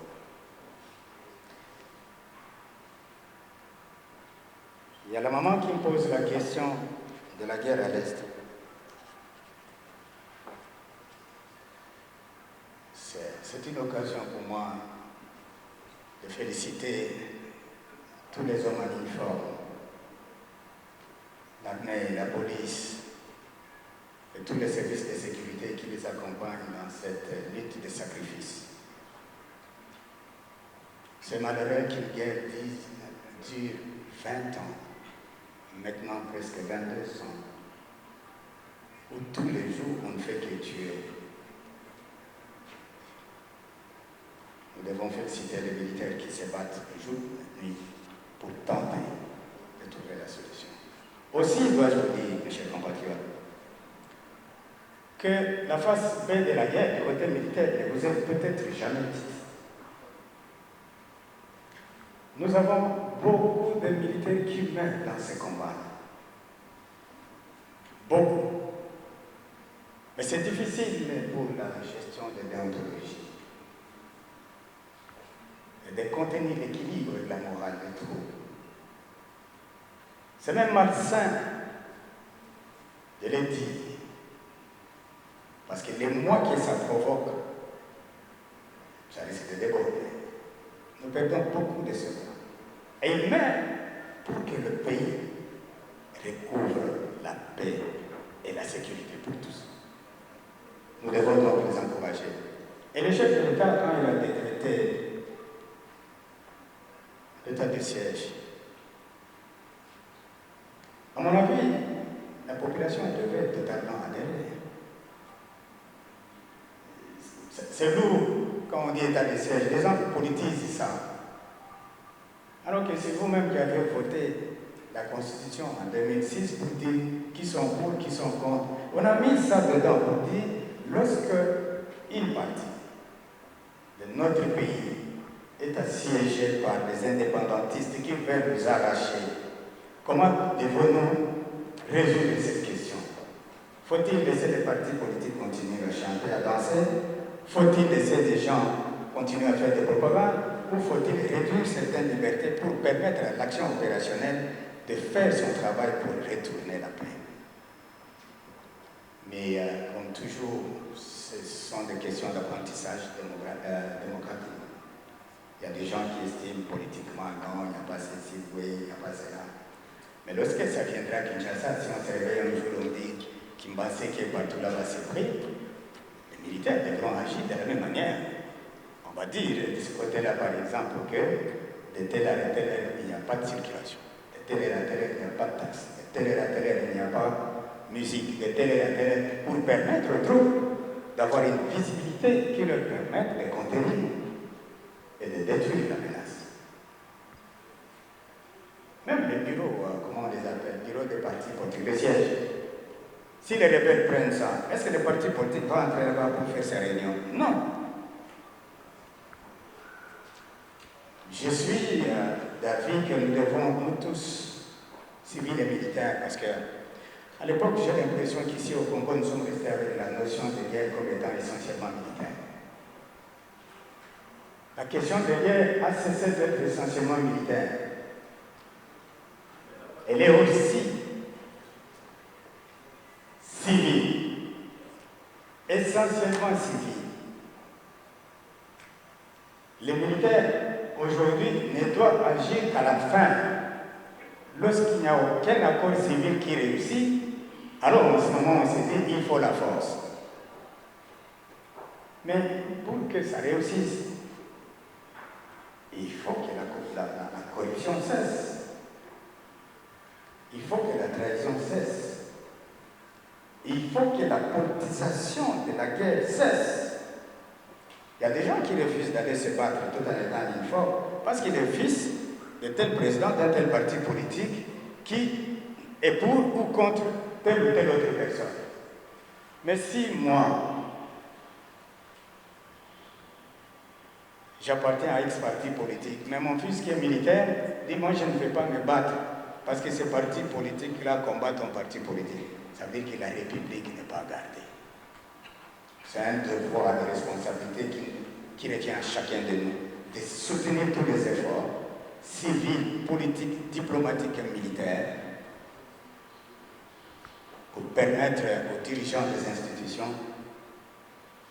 Il y a la maman qui me pose la question de la guerre à l'Est. C'est une occasion pour moi de féliciter tous les hommes en uniforme, l'armée, la police et tous les services de sécurité qui les accompagnent dans cette lutte de sacrifice. C'est malheureux qu'une guerre dure 20 ans, maintenant presque 22 ans, où tous les jours on ne fait que tuer. Nous devons féliciter les militaires qui se battent jour et nuit pour tenter de trouver la solution. Aussi, dois-je vous dire, mes chers compatriotes, que la face B de la guerre du côté militaire ne vous est peut-être jamais dite. Nous avons beaucoup de militaires qui meurent dans ces combats. Beaucoup. Mais c'est difficile pour la gestion de déontologie et de contenir l'équilibre de la morale des troupes. C'est même malsain de le dire, parce que les mois que ça provoque, ça risque de déborder. Nous perdons beaucoup de ce temps. Et même pour que le pays recouvre la paix et la sécurité pour tous. Nous devons donc les encourager. Et le chef de l'État, quand il a décrété l'état de siège, à mon avis, la population devait totalement adhérer. C'est lourd quand on dit état de siège. Les gens politisent ça. Alors que c'est vous-même qui avez voté la Constitution en 2006 pour dire qui sont pour, qui sont contre. On a mis ça dedans pour dire lorsque une partie de notre pays est assiégée par les indépendantistes qui veulent nous arracher, comment devons-nous résoudre cette question? Faut-il laisser les partis politiques continuer à chanter, à danser? Faut-il laisser des gens continuer à faire des propagandes? Ou faut-il réduire certaines libertés pour permettre à l'action opérationnelle de faire son travail pour retourner la paix? Mais comme toujours, ce sont des questions d'apprentissage démocratique. Il y a des gens qui estiment politiquement, non, il n'y a pas ceci, oui, il n'y a pas cela. Mais lorsque ça viendra à Kinshasa, si on se réveille un jour, on dit Kimbasé qui est partout là-bas, c'est pris, les militaires devront agir de la même manière. On va dire de ce côté-là, par exemple, que de telle heure à telle heure, il n'y a pas de circulation. De telle heure à telle heure, il n'y a pas de taxi. De telle heure à telle heure, il n'y a pas de musique. De telle heure à telle heure, pour permettre aux troupes d'avoir une visibilité qui leur permette de contenir et de détruire la menace. Même les bureaux, comment on les appelle, bureaux des partis politiques, les sièges. Si les rebelles prennent ça, est-ce que les partis politiques vont entrer là-bas pour faire ces réunions? Non. Je suis d'avis que nous devons, nous tous, civils et militaires, parce que à l'époque, j'ai l'impression qu'ici au Congo, nous sommes restés avec la notion de guerre comme étant essentiellement militaire. La question de guerre a cessé d'être essentiellement militaire. Elle est aussi civile, essentiellement civile. Les militaires, aujourd'hui, ne doivent agir qu'à la fin. Lorsqu'il n'y a aucun accord civil qui réussit, alors en ce moment, on se dit il faut la force. Mais pour que ça réussisse, il faut que la corruption cesse. Il faut que la trahison cesse. Il faut que la politisation de la guerre cesse. Il y a des gens qui refusent d'aller se battre tout en étant uniforme parce qu'il est fils de tel président d'un tel parti politique qui est pour ou contre telle ou telle autre personne. Mais si moi, j'appartiens à X parti politique, mais mon fils qui est militaire dit moi je ne vais pas me battre parce que ce parti politique-là combat ton parti politique. Ça veut dire que la République n'est pas gardée. C'est un devoir de responsabilité qui retient à chacun de nous de soutenir tous les efforts civils, politiques, diplomatiques et militaires pour permettre aux dirigeants des institutions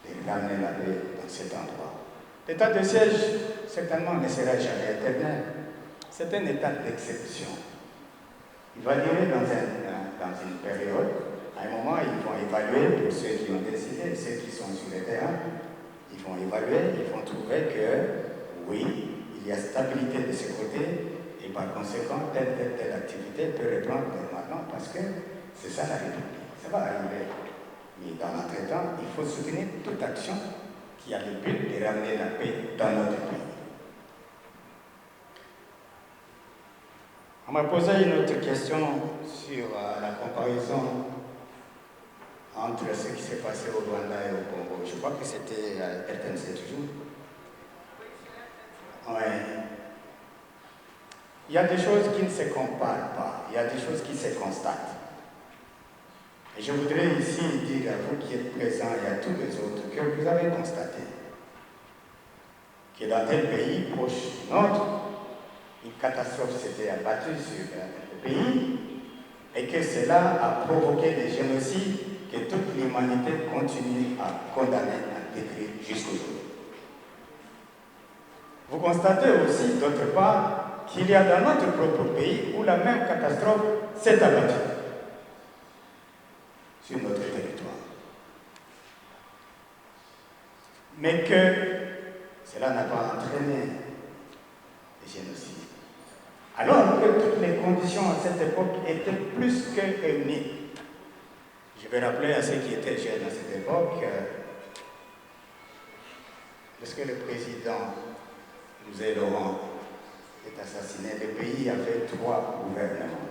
de ramener la paix dans cet endroit. L'état de siège, certainement, ne sera jamais éternel. C'est un état d'exception. Il va durer dans une période. À un moment, ils vont évaluer, pour ceux qui ont décidé, ceux qui sont sur le terrain, ils vont évaluer, ils vont trouver que, oui, il y a stabilité de ce côté, et par conséquent, telle activité peut reprendre normalement, parce que c'est ça la République. Ça va arriver. Mais dans l'entretemps, il faut soutenir toute action qui a le but de ramener la paix dans notre pays. On m'a posé une autre question sur la comparaison entre ce qui s'est passé au Rwanda et au Congo. Je crois que c'était à RTNC toujours. Ouais. Il y a des choses qui ne se comparent pas, il y a des choses qui se constatent. Et je voudrais ici dire à vous qui êtes présents et à tous les autres que vous avez constaté que dans tel pays proche du nôtre, une catastrophe s'était abattue sur le pays et que cela a provoqué des génocides que toute l'humanité continue à condamner, à détruire jusqu'aujourd'hui. Vous constatez aussi, d'autre part, qu'il y a dans notre propre pays où la même catastrophe s'est abattue sur notre territoire. Mais que cela n'a pas entraîné des génocides. Alors que toutes les conditions à cette époque étaient plus que réunies. Je vais rappeler à ceux qui étaient jeunes à cette époque, lorsque le président José Laurent est assassiné, le pays avait 3 gouvernements.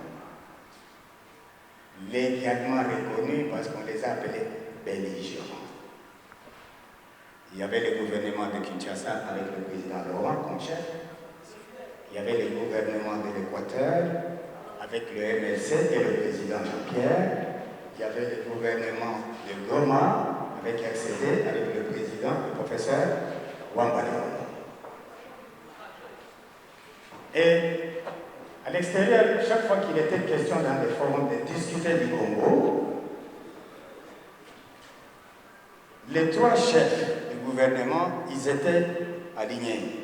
Légalement reconnus parce qu'on les a appelés belligérants. Il y avait le gouvernement de Kinshasa avec le président Laurent comme chef. Il y avait le gouvernement de l'Équateur avec le MLC et le président Jean-Pierre. Il y avait le gouvernement de Goma avec RCD, avec le président, le professeur Wambale. Et à l'extérieur, chaque fois qu'il était question dans des forums de discuter du Congo, les 3 chefs du gouvernement, ils étaient alignés.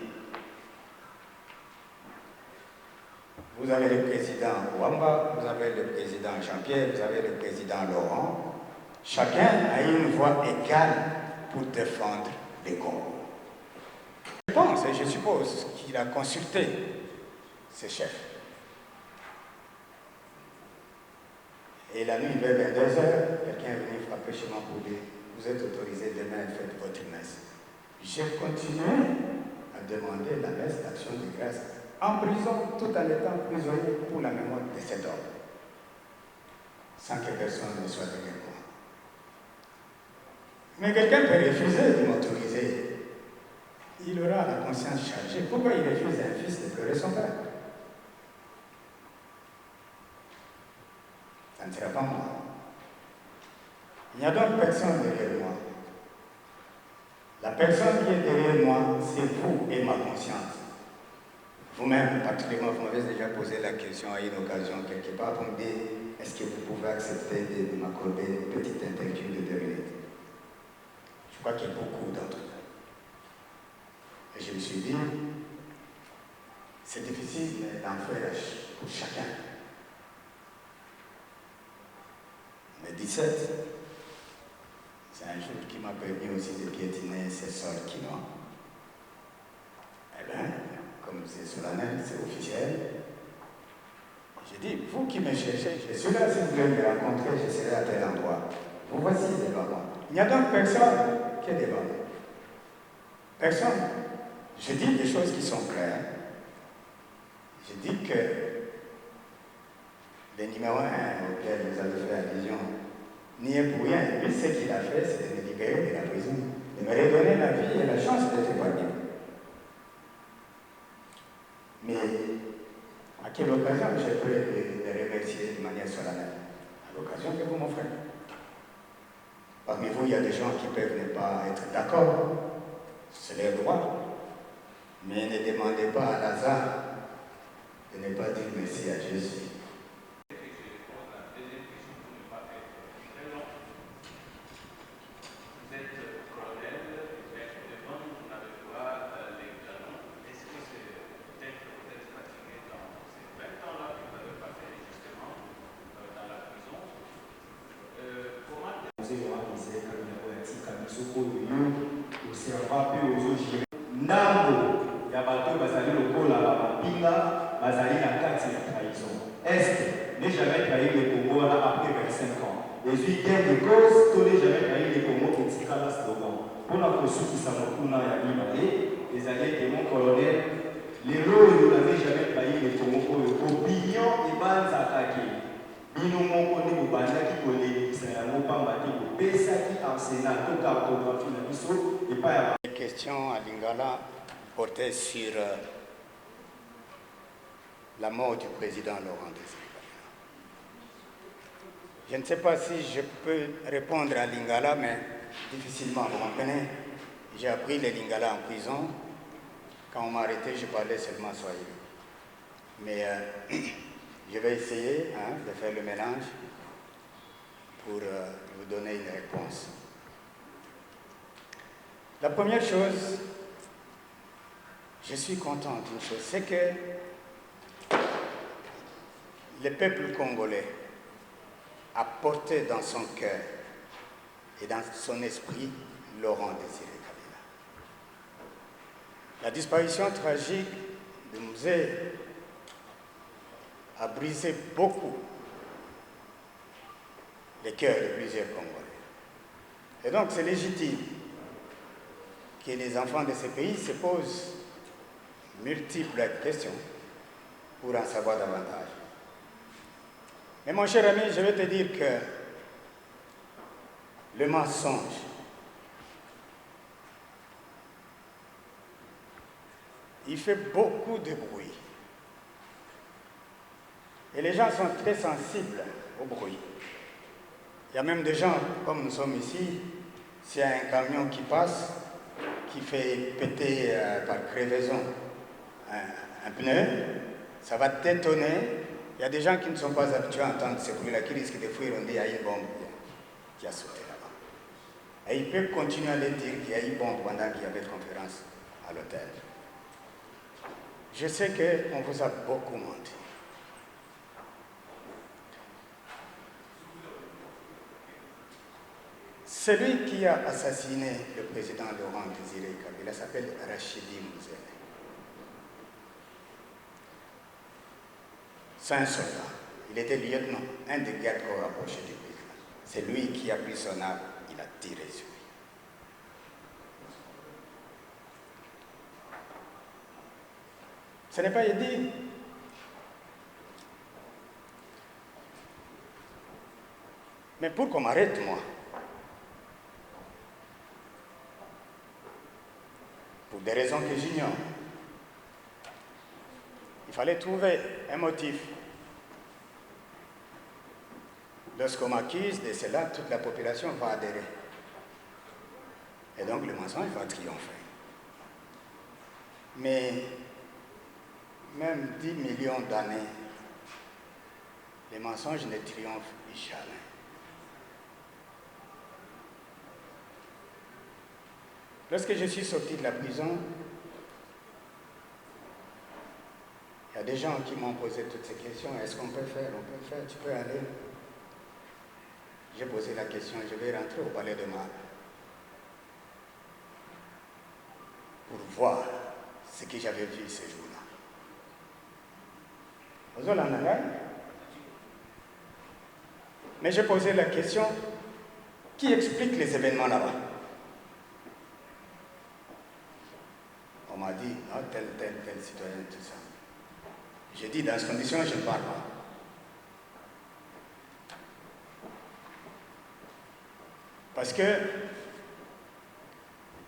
Vous avez le président Wamba, vous avez le président Jean-Pierre, vous avez le président Laurent. Chacun a une voix égale pour défendre les Congo. Je pense et je suppose qu'il a consulté ses chefs. Et la nuit vers 22h, quelqu'un est venu frapper chez moi pour dire « Vous êtes autorisé demain, faites votre messe ». J'ai continué à demander la messe d'action de grâce en prison, tout en étant prisonnier pour la mémoire de cet homme, sans que personne ne soit derrière moi. Mais quelqu'un peut refuser de m'autoriser. Il aura la conscience chargée. Pourquoi il refuse à un fils de pleurer son père? Ça ne sera pas moi. Il n'y a donc personne derrière moi. La personne qui est derrière moi, c'est vous et ma conscience. Vous-même, particulièrement, vous m'avez déjà posé la question à une occasion quelque part pour me dire est-ce que vous pouvez accepter de m'accorder une petite interview de 2 minutes? Je crois qu'il y a beaucoup d'entre vous. Et je me suis dit, c'est difficile d'en faire pour chacun. Mais 17, c'est un jour qui m'a permis aussi de piétiner ces sols quinois. Eh bien, comme c'est solennel, c'est officiel, j'ai dit, vous qui me cherchez, je suis là, si vous voulez me rencontrer, je serai à tel endroit. Vous voici devant moi. Il n'y a donc personne qui est devant moi. Personne. Je dis des choses qui sont claires. Je dis que le numéro 1 auquel vous avez fait allusion n'y est pour rien. Lui, ce qu'il a fait, c'est de me libérer de la prison, de me redonner la vie et la chance d'être épargné. Mais à quelle occasion je peux le remercier de manière solennelle? À l'occasion que vous m'offrez. Parmi vous, il y a des gens qui peuvent ne pas être d'accord. C'est leur droit. Mais ne demandez pas à Lazare de ne pas dire merci à Jésus. Ndambo ya bato bazali lokola bapinga bazali na kati ya trahison. Est n'est jamais trahi le Congo après 25 ans. Les gain de cause, to n'est jamais trahi le Congo etikala slogan. Pona kosukisa mokuna ya mibale, les alliés de mon colonel, les lois n'avaient jamais trahi le Congo opinion et banzakaki. Bino moko ne bobandaki kolekisa yango pamba te kopesaki en Sénat to cartographie na biso et pas ya Question à Lingala portait sur la mort du président Laurent Désiré Kabila. Je ne sais pas si je peux répondre à Lingala, mais difficilement, vous comprenez. J'ai appris les Lingala en prison. Quand on m'a arrêté, je parlais seulement Swahili. Mais je vais essayer de faire le mélange pour vous donner une réponse. La première chose, je suis content d'une chose, c'est que le peuple congolais a porté dans son cœur et dans son esprit Laurent Désiré Kabila. La disparition tragique de Mzee a brisé beaucoup les cœurs de plusieurs Congolais. Et donc c'est légitime que les enfants de ce pays se posent multiples questions pour en savoir davantage. Mais mon cher ami, je vais te dire que le mensonge il fait beaucoup de bruit. Et les gens sont très sensibles au bruit. Il y a même des gens, comme nous sommes ici, s'il y a un camion qui passe, qui fait péter par crevaison un pneu, ça va t'étonner. Il y a des gens qui ne sont pas habitués à entendre ce bruit-là, qui risquent de fuir, on dit qu'il y a une bombe qui a sauté là-bas. Et ils peuvent continuer à le dire qu'il y a une bombe pendant qu'il y avait conférence à l'hôtel. Je sais qu'on vous a beaucoup menti. Celui qui a assassiné le président Laurent Désiré Kabila s'appelle Rachidi Muzele. C'est un soldat. Il était lieutenant, un des gardes-corps rapprochés du président. C'est lui qui a pris son arme, il a tiré sur lui. Ce n'est pas dit. Mais pour qu'on m'arrête, moi, pour des raisons que j'ignore, il fallait trouver un motif. Lorsqu'on m'accuse de cela, toute la population va adhérer. Et donc le mensonge va triompher. Mais même 10 millions d'années, les mensonges ne triomphent jamais. Lorsque je suis sorti de la prison, Il y a des gens qui m'ont posé toutes ces questions. Est-ce qu'on peut faire? On peut faire, tu peux aller. J'ai posé la question, je vais rentrer au palais de Mar pour voir ce que j'avais vu ce jour-là. Aux Hollandais. Mais j'ai posé la question, qui explique les événements là-bas? On m'a dit, non, tel citoyen, tout ça. J'ai dit, dans ces conditions, je ne parle pas. Parce que,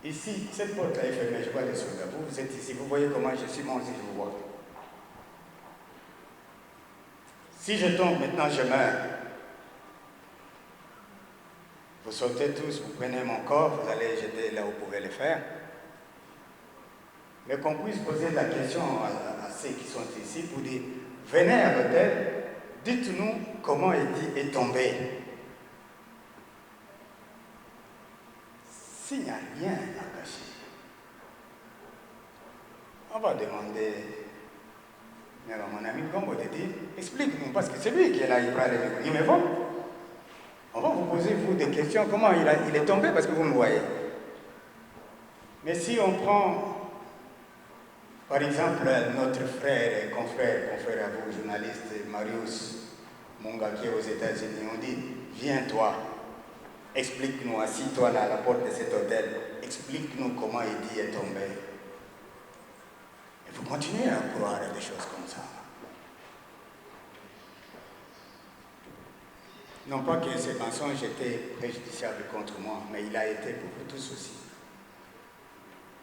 ici, cette porte est fermée, je vois les soldats. Vous êtes ici, vous voyez comment je suis, moi aussi je vous vois. Si je tombe, maintenant je meurs. Vous sautez tous, vous prenez mon corps, vous allez jeter là où vous pouvez le faire. Mais qu'on puisse poser la question à ceux qui sont ici pour dire, venez à l'hôtel, dites-nous comment Edi est tombé. S'il n'y a rien à cacher, on va demander, mais mon ami Gombo te dit, explique-nous, parce que c'est lui qui est là, il prend les micros. Il me voit. On va vous poser, vous, des questions, comment il est tombé, parce que vous me voyez. Mais si on prend, par exemple, notre frère et confrère à vous, journaliste Marius Munga, qui est aux États-Unis, on dit, viens toi, explique-nous, assis-toi là à la porte de cet hôtel, explique-nous comment Edi est tombé. Et vous continuez à croire à des choses comme ça. Non pas que ces mensonges étaient préjudiciables contre moi, mais il a été pour vous tous aussi.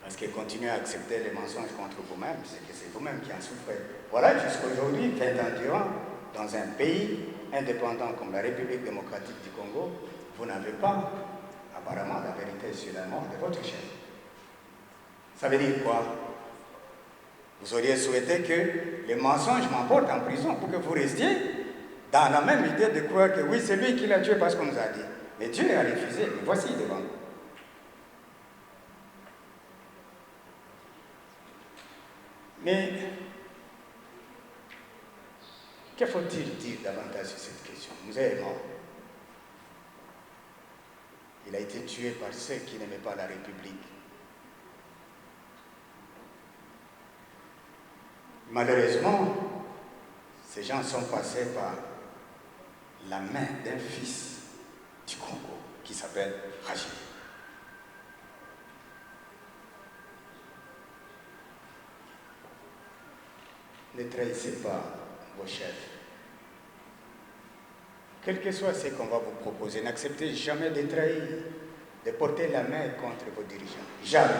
Parce que continuer à accepter les mensonges contre vous-même, c'est que c'est vous-même qui en souffrez. Voilà, jusqu'à aujourd'hui, 20 ans durant, dans un pays indépendant comme la République démocratique du Congo, vous n'avez pas, apparemment, la vérité sur la mort de votre chef. Ça veut dire quoi? Vous auriez souhaité que les mensonges m'emportent en prison pour que vous restiez dans la même idée de croire que oui, c'est lui qui l'a tué parce qu'on nous a dit. Mais Dieu a refusé, mais voici devant nous. Mais que faut-il dire davantage sur cette question? Nous est mort. Il a été tué par ceux qui n'aimaient pas la République. Malheureusement, ces gens sont passés par la main d'un fils du Congo qui s'appelle Raji. Ne trahissez pas vos chefs. Quel que soit ce qu'on va vous proposer, n'acceptez jamais de trahir, de porter la main contre vos dirigeants. Jamais.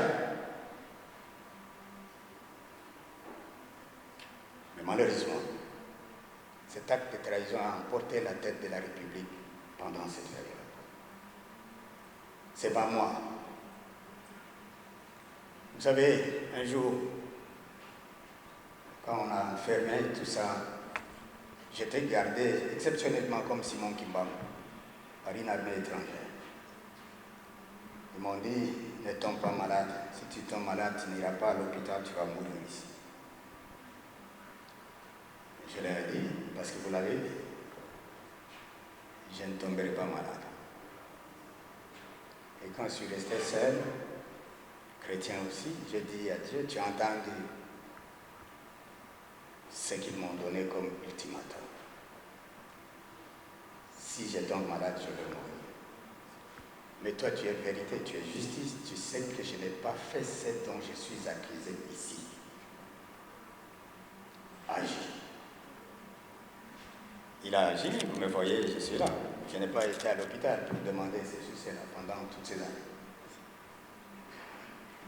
Mais malheureusement, cet acte de trahison a emporté la tête de la République pendant cette période. C'est pas moi. Vous savez, un jour, quand on a fermé tout ça, j'étais gardé exceptionnellement comme Simon Kimbam par une armée étrangère. Ils m'ont dit, ne tombe pas malade. Si tu tombes malade, tu n'iras pas à l'hôpital, tu vas mourir ici. Je leur ai dit, parce que vous l'avez dit, je ne tomberai pas malade. Et quand je suis resté seul, chrétien aussi, j'ai dit à Dieu, tu as entendu ce qu'ils m'ont donné comme ultimatum. Si je tombe malade, je vais mourir. Mais toi, tu es vérité, tu es justice, tu sais que je n'ai pas fait ce dont je suis accusé ici. Agis. Il a agi, vous me voyez, je suis là. Je n'ai pas été à l'hôpital pour demander ces soucis-là pendant toutes ces années.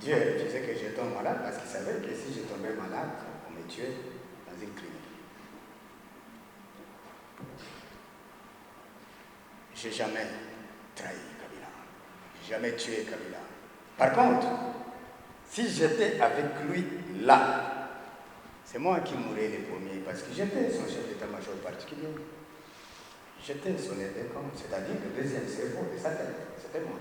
Dieu a refusé que je tombe malade parce qu'il savait que si je tombais malade, on me tuait dans une clinique. Je n'ai jamais trahi Kabila. Je n'ai jamais tué Kabila. Par contre, si j'étais avec lui là, c'est moi qui mourrais les premiers parce que j'étais son chef d'état-major particulier. J'étais son aide-de-camp, c'est-à-dire le deuxième cerveau de sa tête. C'était moi.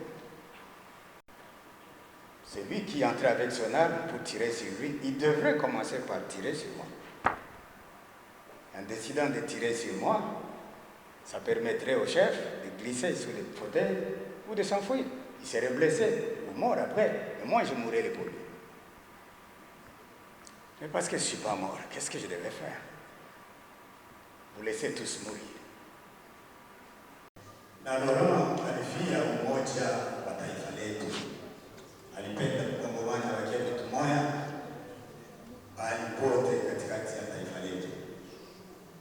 C'est lui qui entrait avec son arme pour tirer sur lui. Il devrait commencer par tirer sur moi. En décidant de tirer sur moi, ça permettrait au chef de glisser sur le fauteuil ou de s'enfuir. Il serait blessé ou mort après. Et moi, je mourrais pour lui. Mais parce que je ne suis pas mort, qu'est-ce que je devais faire? Vous laissez tous mourir. Nalolo alifia umoja wa taifa letu, alipenda kukongomana wakia kitu moja bali pote katikati ya taifa letu,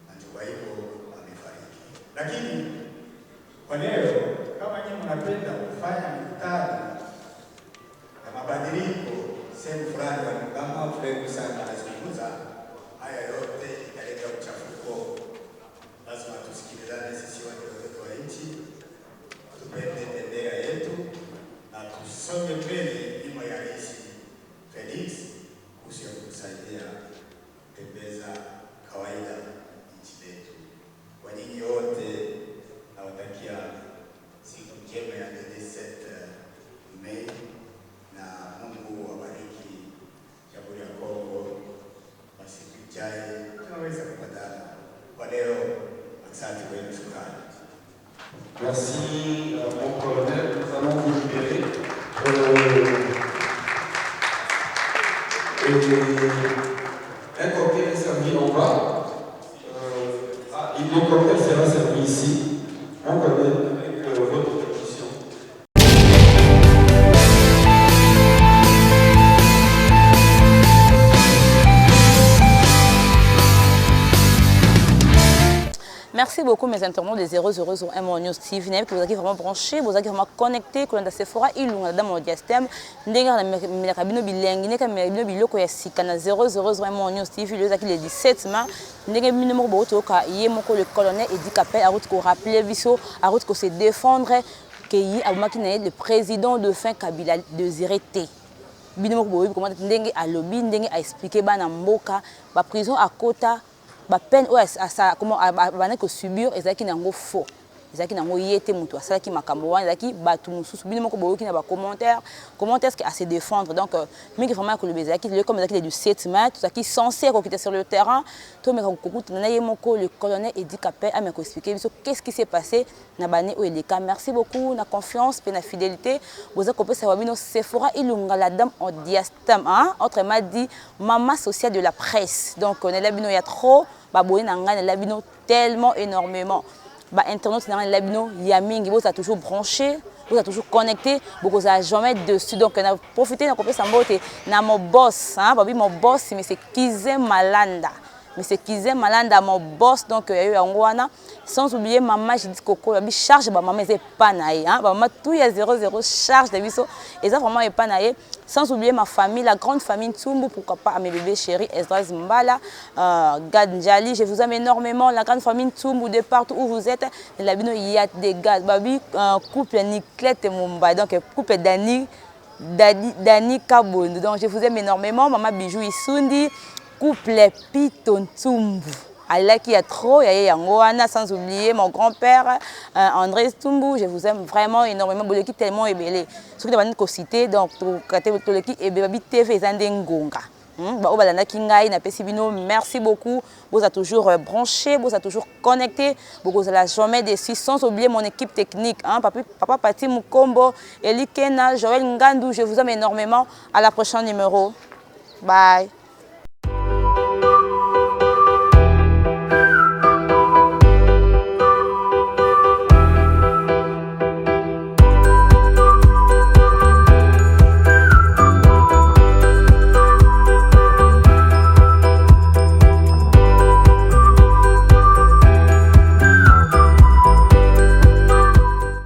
na kwa hivyo amefariki. Lakini kwa leo, kama nyinyi mnapenda kufanya mikutano ya mabadiliko sehemu fulani, kama fulani sana anazungumza haya yote italeta uchafuko. Lazima tusikilizane sisi watu wa nchi, tupende bendera yetu na tusonge mbele nyuma ya Rais Felix kuhusu kusaidia tembeza kawaida nchi yetu. Kwa nyinyi wote nawatakia siku njema ya 27 Mei na Mungu awabariki Jamhuri ya Kongo. Basi ijaye tunaweza kupatana. Kwa leo, asante kwa shukrani. Merci, mon colonel. Nous allons vous libérer. Un cocktail est servi en bas. Le cocktail sera servi ici. On connaît avec votre permission. Merci beaucoup mes internautes de 0001 Mon News TV. Vous avez vraiment branché, vous avez vraiment connecté, que l'on a Sephora, il ou dans mon diastème. N'enga na kabino bilengi, n'enga kabino biloko ya sika na 0001 Mon News TV. Le zaki le 17 mars. N'enga bino mo boto ka yemoko le colonel Edi Kapel a route ko rappeler biso, a route ko se défendre que yi abumaki na le président de fin Kabila Désiré Té. Bino mo boyo comment ndenge a lobby ndenge a expliquer bana mboka ba prison à Kota. Ba peine ou ça comment bana ko subir ezaki nango faux ezaki nango yete mutu asala ki makambo wana ezaki batu mususu bino moko boyoki na ba commentaires à se défendre donc mingi vraiment que le bezaki le comme ezaki du 7 mai tout ça qui censé quitter sur le terrain to me ko kutu na ye moko le colonel Edi Kapel a me ko expliquer qu'est-ce qui s'est passé na bane o eleka. Merci beaucoup na confiance et na fidélité vous a copé ça wabino Sephora ilunga la dame en diastème hein autrement dit maman sociale de la presse donc on est là bino il y a trop baboye na ngana la bino tellement énormément ba internet na la bino ya mingi vous a toujours branché vous a toujours connecté vous a jamais dessus donc on a profité na copé ça mbote na mon boss hein babi mon boss mais c'est Kizé Malanda. Mais c'est Kizé Malanda, mon boss, donc il y a eu un wana. Sans oublier maman, j'ai dit coco, il charge, maman, c'est pas naïe. Maman, tout il y a 00 charge de biso. Et ça vraiment est pas naïe. Sans oublier ma famille, la grande famille Tsumbu, pourquoi pas à mes bébés chéris, Esdras Mbala, Gadjali, je vous aime énormément. La grande famille Tsumbu, de partout où vous êtes, la bino il y a des gars, babi, couple Niclette et Mumbai, donc couple Dani Kabound. Donc je vous aime énormément. Maman Bijou Isundi. Couple Piton Tsumbu. Allah qui a trop, il y a Yangoana, sans oublier mon grand-père André Tsumbu. Je vous aime vraiment énormément. Boleki tellement ébélé. Ce que vous cité, donc, Boleki et Baby TV Zandengonga. Merci beaucoup. Vous êtes toujours branché, vous êtes toujours connecté. Vous n'avez jamais déçu. Sans oublier mon équipe technique. Papa Pati Mukombo, Eli Kena, Joël Ngandou. Je vous aime énormément. À la prochaine numéro. Bye.